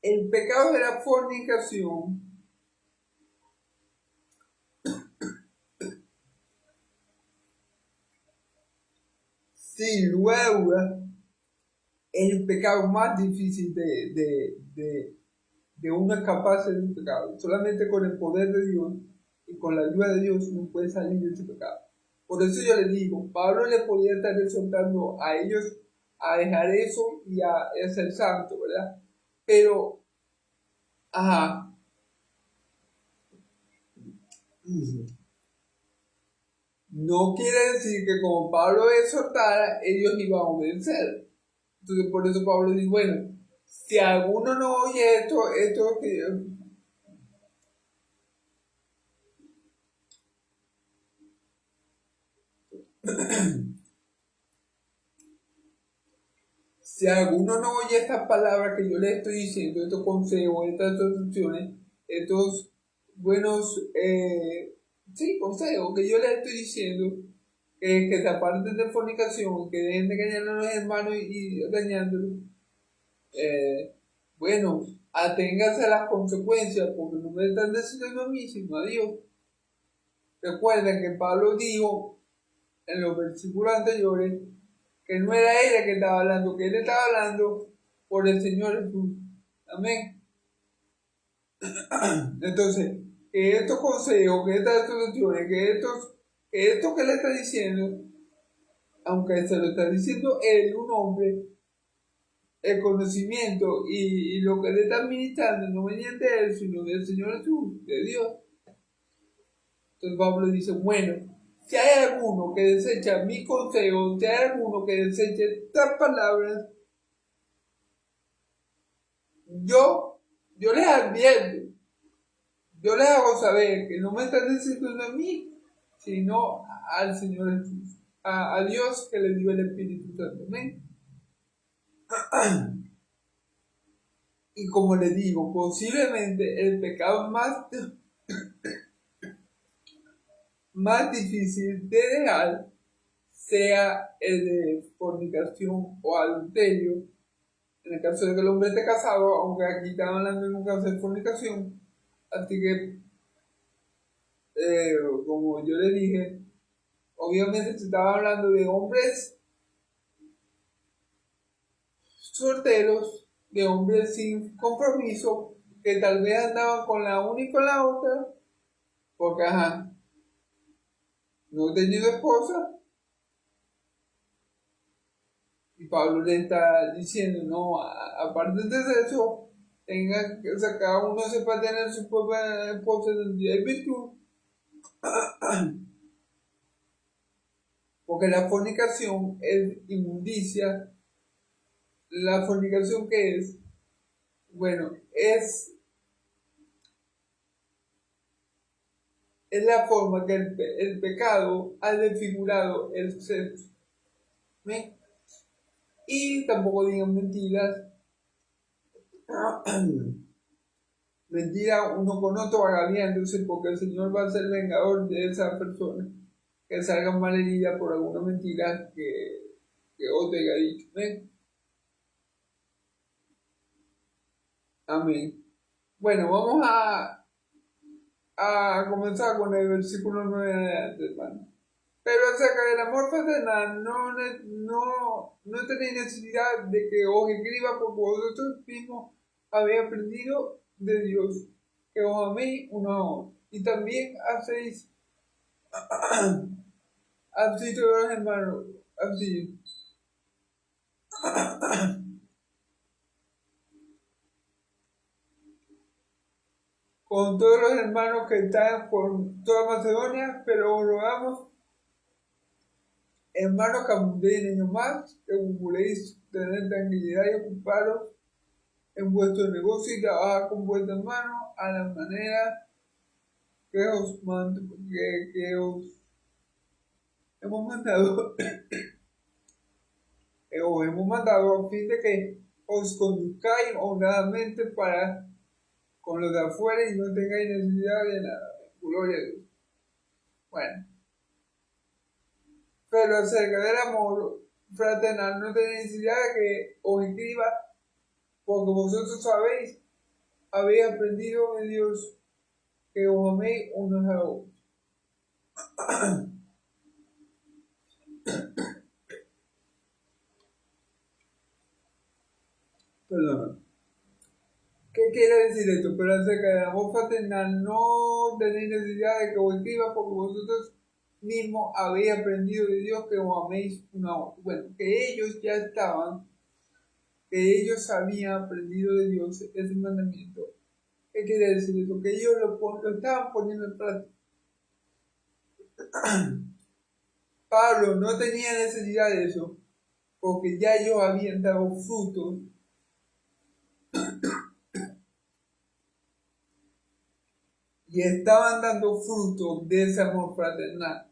El pecado de la fornicación sin lugar a dudas es el pecado más difícil de uno escaparse de un pecado. Solamente con el poder de Dios y con la ayuda de Dios uno puede salir de ese pecado. Por eso yo les digo, Pablo le podía estar exhortando a ellos a dejar eso y a ser santo, ¿verdad? Pero, no quiere decir que como Pablo exhortara, ellos iban a obedecer. Entonces por eso Pablo dice, bueno, si alguno no oye esto que si alguno no oye estas palabras que yo le estoy diciendo, estos consejos, estas instrucciones, estos buenos consejos que yo le estoy diciendo, que se aparten de fornicación, que dejen de engañar a los hermanos y dañándolos, aténganse a las consecuencias, porque no me están diciendo a mí, sino a Dios. Recuerden que Pablo dijo en los versículos anteriores que no era él el que estaba hablando, que él estaba hablando por el Señor Jesús. Amén. Entonces, que estos consejos, que estas soluciones, que esto que le está diciendo, aunque se lo está diciendo él, un hombre, el conocimiento y lo que le está administrando no venía de él, sino del Señor Jesús, de Dios. Entonces Pablo dice, bueno, si hay alguno que desecha mi consejo, si hay alguno que deseche estas palabras, yo les advierto, yo les hago saber que no me están diciendo a mí, sino al Señor Jesús, a Dios que le dio el Espíritu Santo. ¿Amén? Y como les digo, posiblemente el pecado más difícil de dejar sea el de fornicación o adulterio, en el caso de que el hombre esté casado, aunque aquí estamos hablando en un caso de fornicación. Así que, como yo le dije, obviamente se estaba hablando de hombres solteros, de hombres sin compromiso, que tal vez andaban con la una y con la otra, porque ajá, no he tenido esposa, y Pablo le está diciendo, no, aparte de eso, tenga que, o sea, cada uno sepa tener su propia esposa en día y virtud, porque la fornicación es inmundicia. ¿La fornicación qué es? Bueno, es la forma que el pecado ha desfigurado el sexo. ¿Ven? Y tampoco digan mentiras. Mentira uno con otro agraviándose, porque el Señor va a ser vengador de esa persona que salga mal herida por alguna mentira que otro haya dicho. ¿Ven? Amén. Bueno, vamos a comenzar con el versículo 9 de adelante, hermano. Pero acerca del amor fraternal, no tenéis necesidad de que os escriba, porque vosotros mismos habéis aprendido de Dios, que os améis uno a otro. Y también así todos los hermanos, así, con todos los hermanos que están por toda Macedonia, pero os rogamos, hermanos, que abundéis en ellos más, que procuréis tener tranquilidad y ocuparos en vuestro negocio y trabajar con vuestras manos a la manera que os hemos mandado, os hemos mandado a fin de que os conduzcáis honradamente para con los de afuera y no tengáis necesidad de nada. Gloria a Dios. Bueno, pero acerca del amor fraternal no tenéis necesidad de que os escriba, porque vosotros habéis aprendido de Dios que os améis unos a otros. Perdón. ¿Qué quiere decir esto? Pero acerca del amor fraternal no tenéis necesidad de que os escriba, porque vosotros mismos habéis aprendido de Dios que os améis uno a otro. Bueno, que ellos ya estaban, que ellos habían aprendido de Dios ese mandamiento. ¿Qué quiere decir eso? Que ellos lo estaban poniendo en práctica. Pablo no tenía necesidad de eso, porque ya ellos habían dado frutos y estaban dando frutos de ese amor fraternal.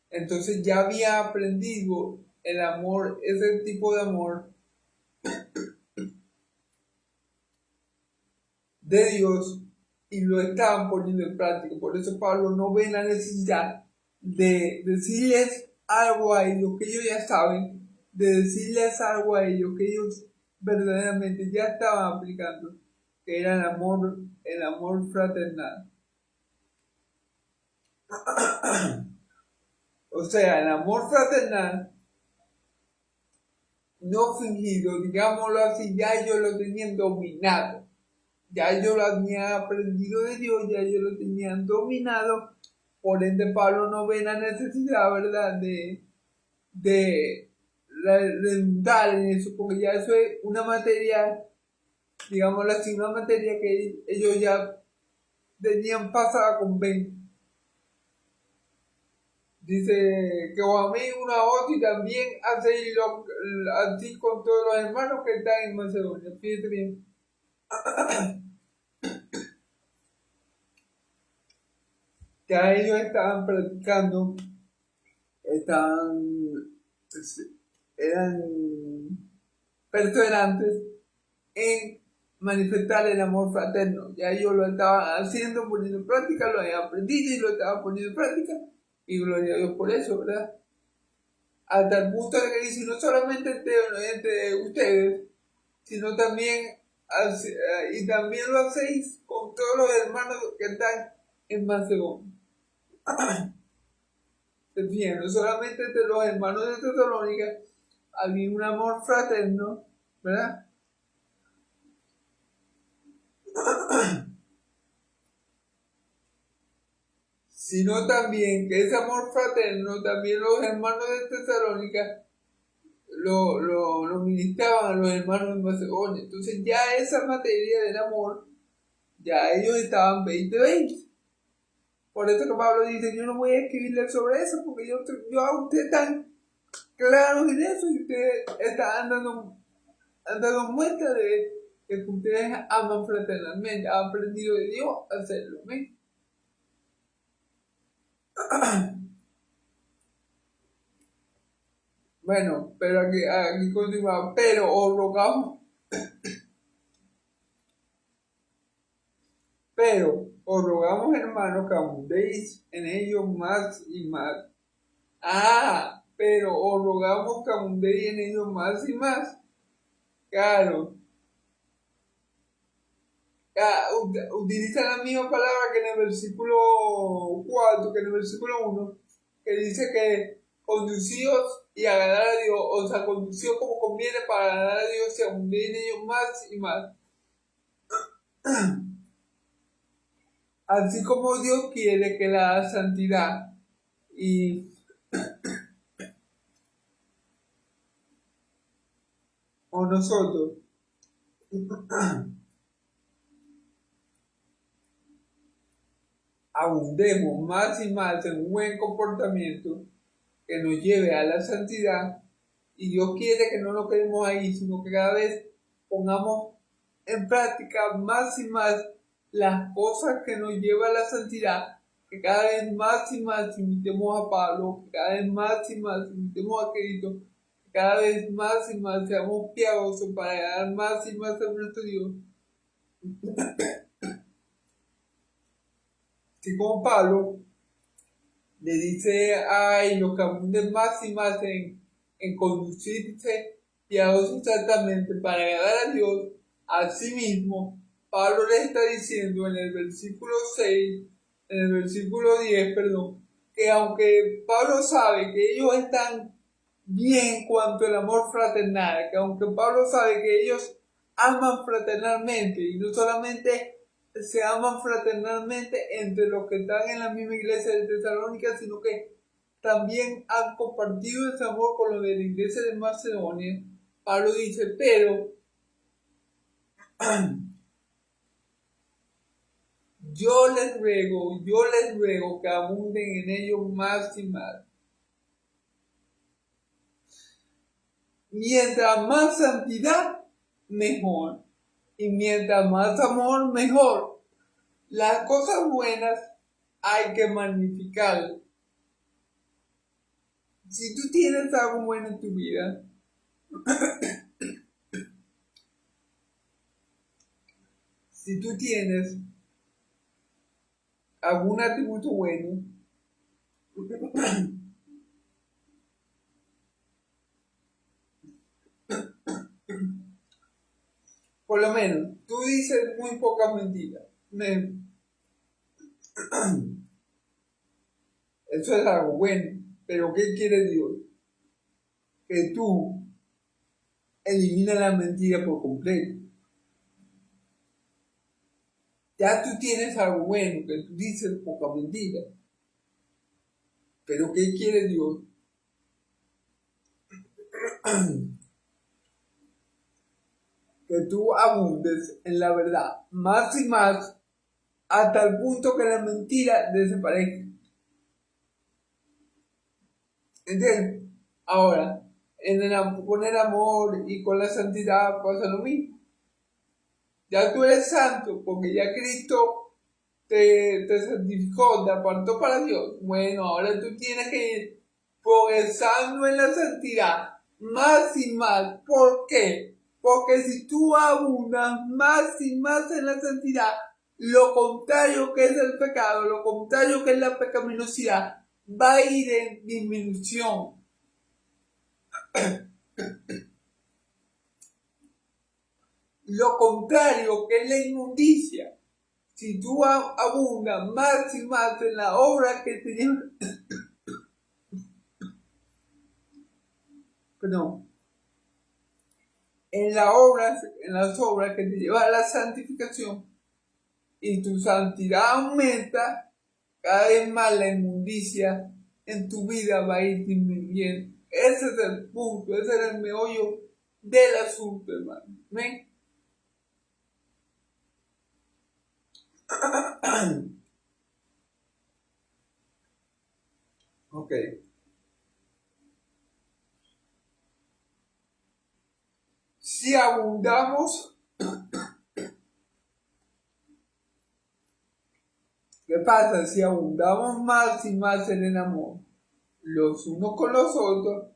Entonces ya había aprendido el amor, ese tipo de amor de Dios, y lo estaban poniendo en práctica. Por eso Pablo no ve la necesidad de decirles algo a ellos que ellos ya saben, de decirles algo a ellos que ellos verdaderamente ya estaban aplicando, que era el amor fraternal. O sea, el amor fraternal no fingido, digámoslo así, ya ellos lo tenían dominado. Ya ellos lo habían aprendido de Dios, ya ellos lo tenían dominado. Por ende, Pablo no ve la necesidad, ¿verdad?, de redundar en eso, porque ya eso es una materia, digámoslo así, una materia que ellos ya tenían pasada con 20. Dice que os améis uno a otro y también hacéis así con todos los hermanos que están en Macedonia. Fíjate bien. Ya ellos estaban practicando, eran perseverantes en manifestar el amor fraterno. Ya ellos lo estaban haciendo, poniendo en práctica, lo habían aprendido y lo estaban poniendo en práctica. Y gloria a Dios por eso, ¿verdad? Hasta el punto de que dice, no solamente entre ustedes, sino también, y también lo hacéis con todos los hermanos que están en Macedonia. Se fijan, no solamente entre los hermanos de Tesalónica había un amor fraterno, ¿verdad? sino también que ese amor fraterno, también los hermanos de Tesalónica lo ministraban a los hermanos de Macedonia. Entonces ya esa materia del amor, ya ellos estaban 20-20. Por eso que Pablo dice, yo no voy a escribirle sobre eso, porque yo a ustedes están claros en eso, y ustedes están dando muestra de que ustedes aman fraternalmente, han aprendido de Dios a hacerlo. ¿Ven? Bueno, pero aquí continúa, pero os rogamos, hermanos, que abundéis en ellos más y más. Pero os rogamos que abundéis en ellos más y más. Claro. Utiliza la misma palabra que en el versículo 4, que en el versículo 1, que dice que conducíos y agradar a Dios, o sea, conducíos como conviene para agradar a Dios y abundéis en ellos más y más. Así como Dios quiere que la santidad o nosotros abundemos más y más en un buen comportamiento que nos lleve a la santidad, y Dios quiere que no nos quedemos ahí, sino que cada vez pongamos en práctica más y más las cosas que nos llevan a la santidad, que cada vez más y más imitemos a Pablo, que cada vez más y más imitemos a Cristo, que cada vez más y más seamos piadosos para llegar más y más a nuestro Dios. Así como Pablo le dice a los que abunden más y más en conducirse piadosos exactamente para agradar a Dios, a sí mismo, Pablo le está diciendo en el versículo 6, en el versículo 10, que aunque Pablo sabe que ellos están bien en cuanto al amor fraternal, que aunque Pablo sabe que ellos aman fraternalmente, y no solamente se aman fraternalmente entre los que están en la misma iglesia de Tesalónica, sino que también han compartido ese amor con los de la iglesia de Macedonia. Pablo dice, pero yo les ruego que abunden en ellos más y más. Mientras más santidad, mejor. Y mientras más amor, mejor. Las cosas buenas hay que magnificar. Si tú tienes algo bueno en tu vida, si tú tienes algún atributo bueno, por lo menos, tú dices muy pocas mentiras. Eso es algo bueno. Pero ¿qué quiere Dios? Que tú elimines la mentira por completo. Ya tú tienes algo bueno, que tú dices poca mentira. Pero ¿qué quiere Dios? Que tú abundes en la verdad más y más, hasta el punto que la mentira desaparezca. ¿Entiendes? Ahora, con el amor y con la santidad pasa lo mismo. Ya tú eres santo porque ya Cristo te santificó, te apartó para Dios. Bueno, ahora tú tienes que ir progresando en la santidad más y más. ¿Por qué? Porque si tú abundas más y más en la santidad, lo contrario que es el pecado, lo contrario que es la pecaminosidad, va a ir en disminución. Lo contrario que es la inmundicia. Si tú abundas más y más en la obra que te lleva, en las obras que te llevan a la santificación, y tu santidad aumenta, cada vez más la inmundicia en tu vida va a ir disminuyendo. Ese es el punto, ese es el meollo del asunto, hermano. ¿Ven? Ok. Si abundamos, ¿qué pasa? Si abundamos más y más en el amor, los unos con los otros,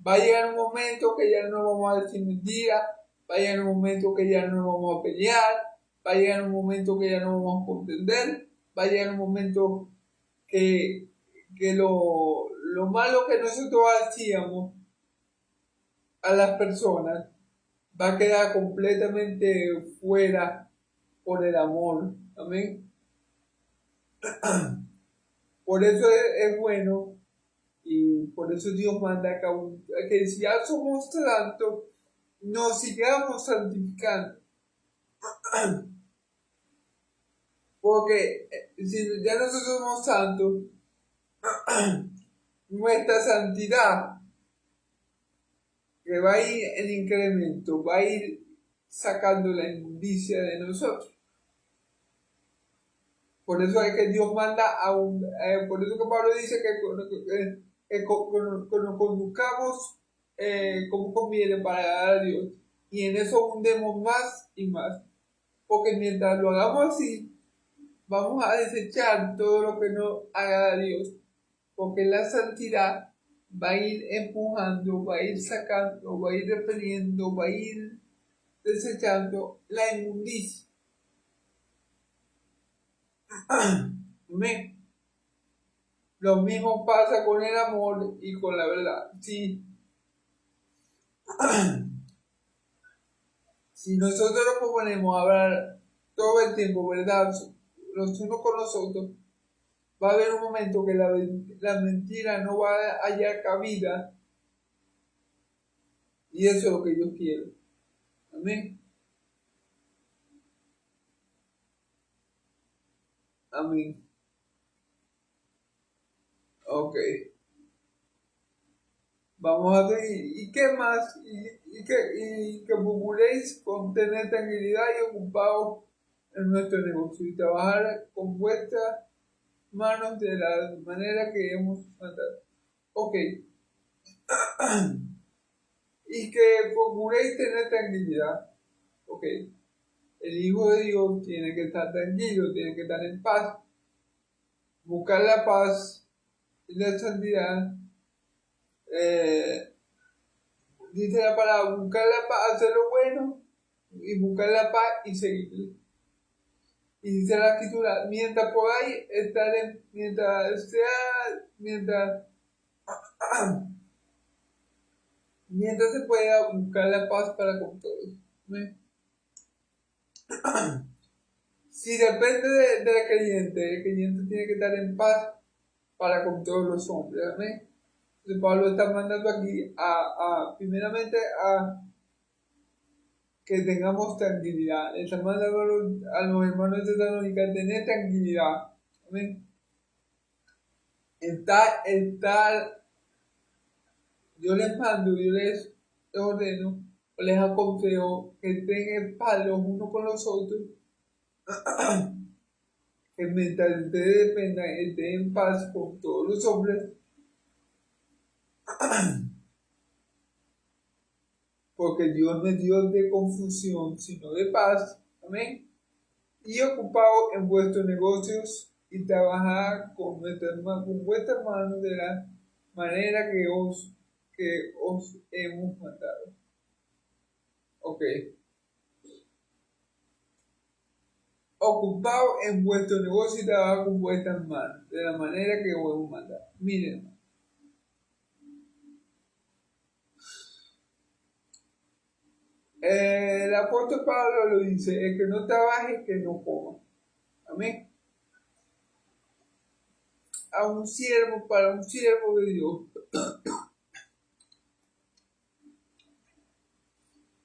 va a llegar un momento que ya no vamos a decir mentiras, va a llegar un momento que ya no vamos a pelear, va a llegar un momento que ya no vamos a contender, va a llegar un momento que lo malo que nosotros hacíamos a las personas va a quedar completamente fuera por el amor. Amén. Por eso es bueno y por eso Dios manda que si ya somos santos, nos sigamos santificando. Porque si ya nosotros somos santos, nuestra santidad, que va a ir en incremento, va a ir sacando la inmundicia de nosotros. Por eso es que Dios manda por eso que Pablo dice que nos conduzcamos como conviene para dar a Dios. Y en eso hundemos más y más. Porque mientras lo hagamos así, vamos a desechar todo lo que no haga a Dios. Porque la santidad va a ir empujando, va a ir sacando, va a ir repeliendo, va a ir desechando la inmundicia. Amén. Lo mismo pasa con el amor y con la verdad. Si nosotros nos proponemos hablar todo el tiempo verdad los unos con los otros, va a haber un momento que la mentira no va a hallar cabida. Y eso es lo que yo quiero. Amén. Amén. Ok. Vamos a ver, ¿y qué más? Y que murmuréis con tener tranquilidad y ocupados en nuestro negocio y trabajar con vuestras manos de la manera que hemos mandado. Ok. Y que procuréis tener tranquilidad. Ok. El Hijo de Dios tiene que estar tranquilo, tiene que estar en paz. Buscar la paz y la santidad. Dice la palabra, buscar la paz, hacer lo bueno y buscar la paz y seguirle. Y dice la escritura, mientras podáis estar mientras se pueda buscar la paz para con todos. ¿Ven? Si depende del creyente, el creyente tiene que estar en paz para con todos los hombres. ¿Amén? Entonces Pablo está mandando aquí primeramente a que tengamos tranquilidad. Está mandando a los hermanos de Tesalónica a tener tranquilidad. Amén. Yo les mando, yo les ordeno, o les aconsejo que estén en paz los unos con los otros, que mientras ustedes dependan, estén en paz con todos los hombres, porque Dios no es Dios de confusión, sino de paz. Amén. Y ocupado en vuestros negocios y trabajar con vuestras manos de la manera que os hemos mandado. Ok. Ocupado en vuestro negocio y trabajar con vuestras manos de la manera que os hemos mandado. Miren. El apóstol Pablo lo dice, el que no trabaje, que no coma. Amén. Para un siervo de Dios,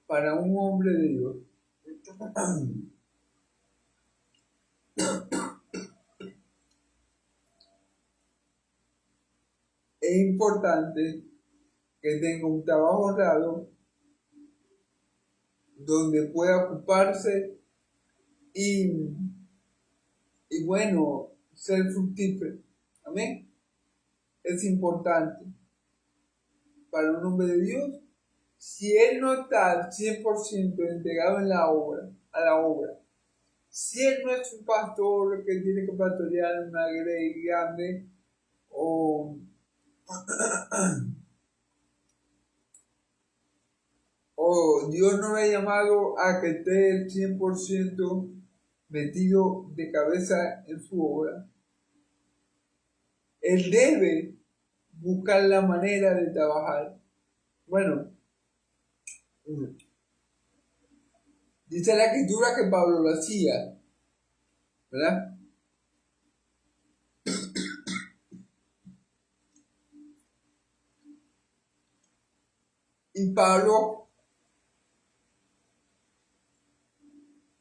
para un hombre de Dios, es importante que tenga un trabajo honrado donde pueda ocuparse y, y bueno, ser fructífero. Amén. Es importante para un hombre de Dios, si él no está al 100% entregado en la obra, a la obra, si él no es un pastor que tiene que pastorear una iglesia grande, o Dios no le ha llamado a que esté el 100% metido de cabeza en su obra, él debe buscar la manera de trabajar. Bueno, dice la escritura que Pablo lo hacía, ¿verdad? Y Pablo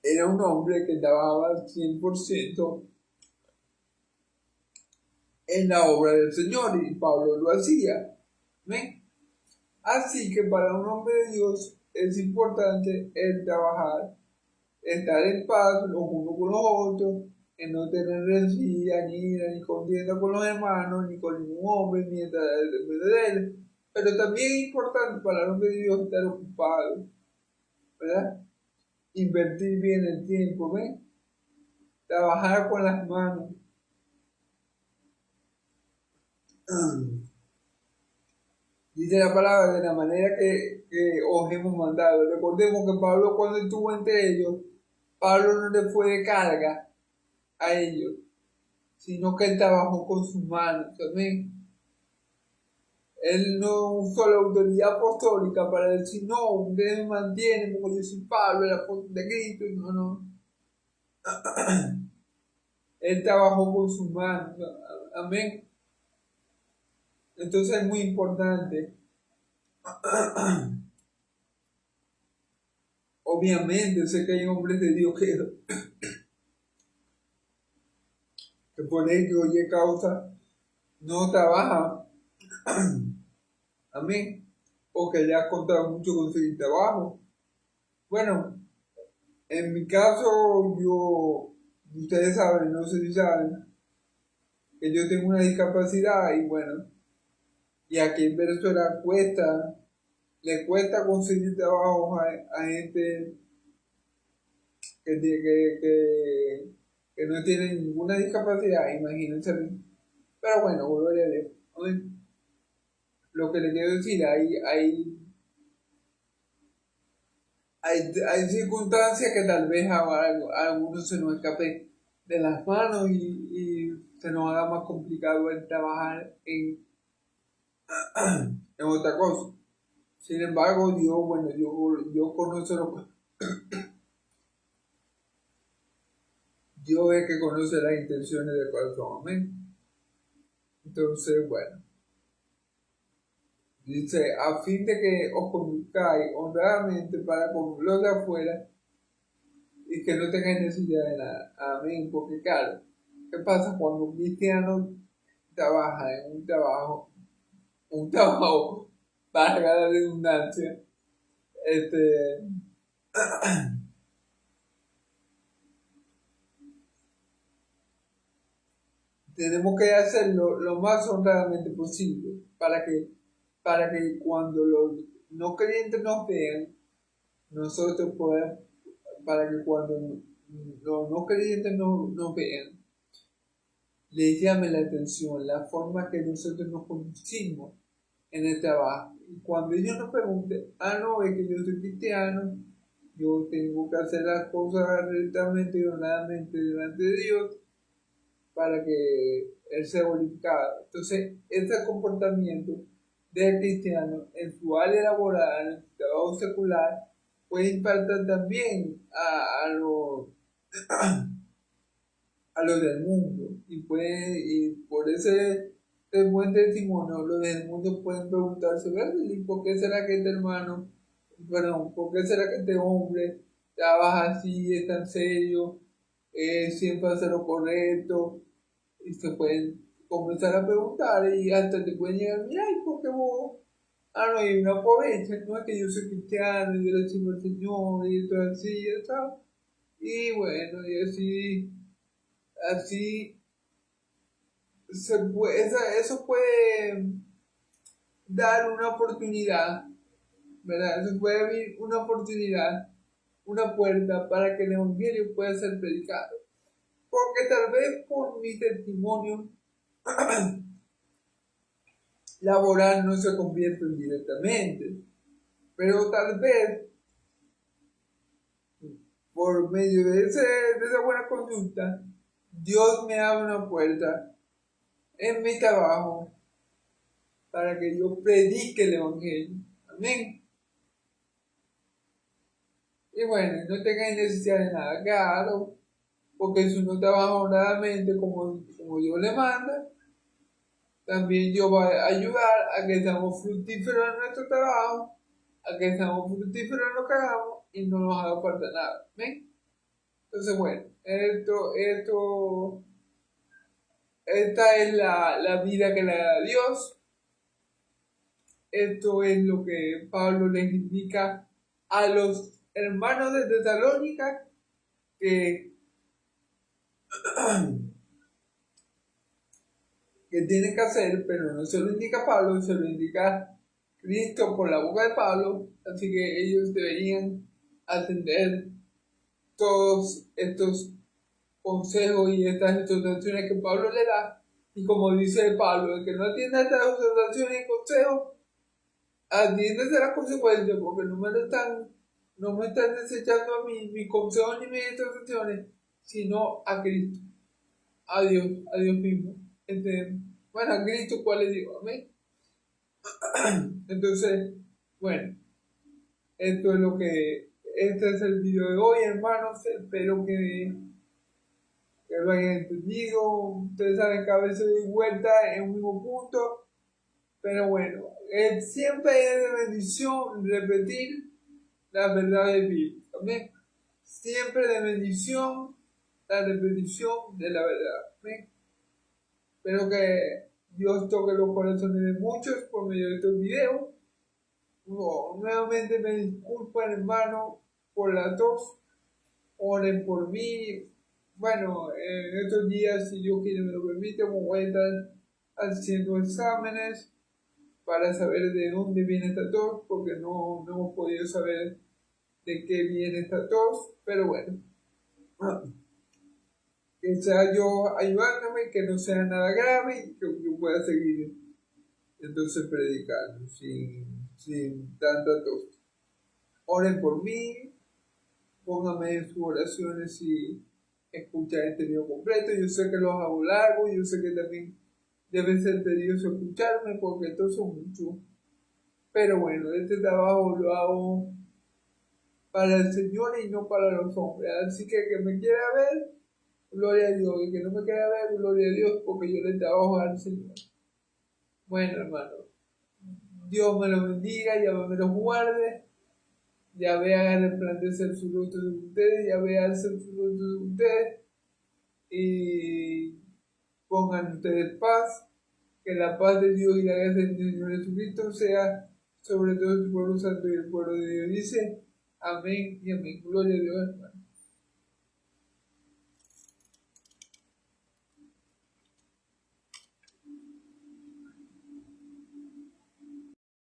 era un hombre que trabajaba al 100% en la obra del Señor, y Pablo lo hacía. ¿Ven? Así que para un hombre de Dios es importante el trabajar, estar en paz los unos con los otros, en no tener rencilla, ni ira, ni contienda con los hermanos, ni con ningún hombre, ni estar de él. Pero también es importante para el hombre de Dios estar ocupado, ¿verdad? Invertir bien el tiempo, ¿ven? Trabajar con las manos. Dice la palabra de la manera que os hemos mandado. Recordemos que Pablo, cuando estuvo entre ellos, Pablo no le fue de carga a ellos, sino que él trabajó con sus manos. Amén. Él no usó la autoridad apostólica para decir, no, ustedes me mantienen porque yo soy Pablo, el apóstol de Cristo. No, no. Él trabajó con sus manos. Amén. Entonces es muy importante. Obviamente, sé que hay hombres de Dios que por ello y causa no trabajan. Amén. O que le ha costado mucho conseguir trabajo. Bueno, en mi caso, ustedes saben, no sé si saben, que yo tengo una discapacidad y bueno, y aquí en Venezuela le cuesta conseguir trabajo a gente que no tiene ninguna discapacidad, imagínense. Pero bueno, gloria a Dios. Lo que le quiero decir, hay circunstancias que tal vez a algunos se nos escape de las manos y se nos haga más complicado el trabajar en otra cosa. Sin embargo, Dios, bueno, yo conozco Dios es que conoce las intenciones del corazón, amén. Entonces, bueno, dice, a fin de que os conduzcáis honradamente para con los de afuera y que no tengáis necesidad de nada, amén. Porque claro, ¿qué pasa cuando un cristiano trabaja en un trabajo, para la redundancia, tenemos que hacerlo lo más honradamente posible para que cuando los no creyentes nos vean, nosotros podamos, para que cuando los no creyentes nos vean, les llame la atención la forma que nosotros nos conducimos en el trabajo. Y cuando ellos nos pregunten, no, es que yo soy cristiano, yo tengo que hacer las cosas rectamente y honradamente delante de Dios para que Él sea glorificado. Entonces, ese comportamiento del cristiano en su área laboral, en su trabajo secular, puede impactar también a los del mundo. Y por ese buen testimonio, los del mundo pueden preguntarse, ¿y por qué será que este hermano, perdón, por qué será que este hombre trabaja así, es tan serio, siempre hace lo correcto? Y se pueden comenzar a preguntar y hasta te pueden llegar, mira, ¿y por qué vos? Ah, no, y una aprovecha, no es que yo soy cristiano, y yo le sirvo al Señor, y todo así, ya está. Y bueno, y así eso puede dar una oportunidad, ¿verdad? Eso puede abrir una oportunidad, una puerta para que el Evangelio pueda ser predicado. Porque tal vez por mi testimonio laboral no se convierten directamente, pero tal vez por medio de esa buena conducta, Dios me abre una puerta en mi trabajo para que yo predique el Evangelio. Amén. Y bueno, no tengáis necesidad de nada caro, porque si uno trabaja honradamente como Dios le manda, también Dios va a ayudar a que seamos fructíferos en nuestro trabajo, a que seamos fructíferos en lo que hagamos y no nos haga falta nada. ¿Ven? Entonces, bueno, esta es la vida que le da Dios. Esto es lo que Pablo les indica a los hermanos de Tesalónica que, que tienen que hacer, pero no se lo indica Pablo, se lo indica Cristo por la boca de Pablo, así que ellos deberían atender todos estos consejos y estas exhortaciones que Pablo le da. Y como dice Pablo, el que no atienda estas exhortaciones y consejos, atiéndase a las consecuencias, porque no me están desechando a mí, mis consejos ni mis exhortaciones, sino a Cristo, a Dios mismo. Bueno, a Cristo, ¿cuál le digo? Amén. Entonces, bueno, este es el video de hoy, hermanos. Espero que lo hayan entendido. Ustedes saben que a veces doy vuelta en un mismo punto, pero bueno, siempre es de bendición repetir las verdades bíblicas. Amén. Siempre de bendición la repetición de la verdad. Amén. Espero que Dios toque los corazones de muchos por medio de estos videos. Nuevamente me disculpo, hermano, por la tos. Oren por mí. Bueno, en estos días, si Dios quiere me lo permite, voy a estar haciendo exámenes para saber de dónde viene esta tos, porque no hemos podido saber de qué viene esta tos, pero bueno, que sea yo ayudándome, que no sea nada grave y que yo pueda seguir entonces predicando sin tanta tos. Oren por mí, pónganme en sus oraciones si escuchan este video completo. Yo sé que los hago largos, yo sé que también debe ser tedioso escucharme porque estos son muchos. Pero bueno, este trabajo lo hago para el Señor y no para los hombres. Así que me quiera ver, gloria a Dios. Y que no me quiera ver, gloria a Dios, porque yo le trabajo al Señor. Bueno, hermano, Dios me los bendiga, ya me los guarde, ya vea resplandecer su rostro de ustedes, ya vea hacer su rostro de ustedes, y pongan ustedes paz, que la paz de Dios y la gracia del Señor Jesucristo sea sobre todo el pueblo santo y el pueblo de Dios. Dice, amén y amén. Gloria a Dios, hermano.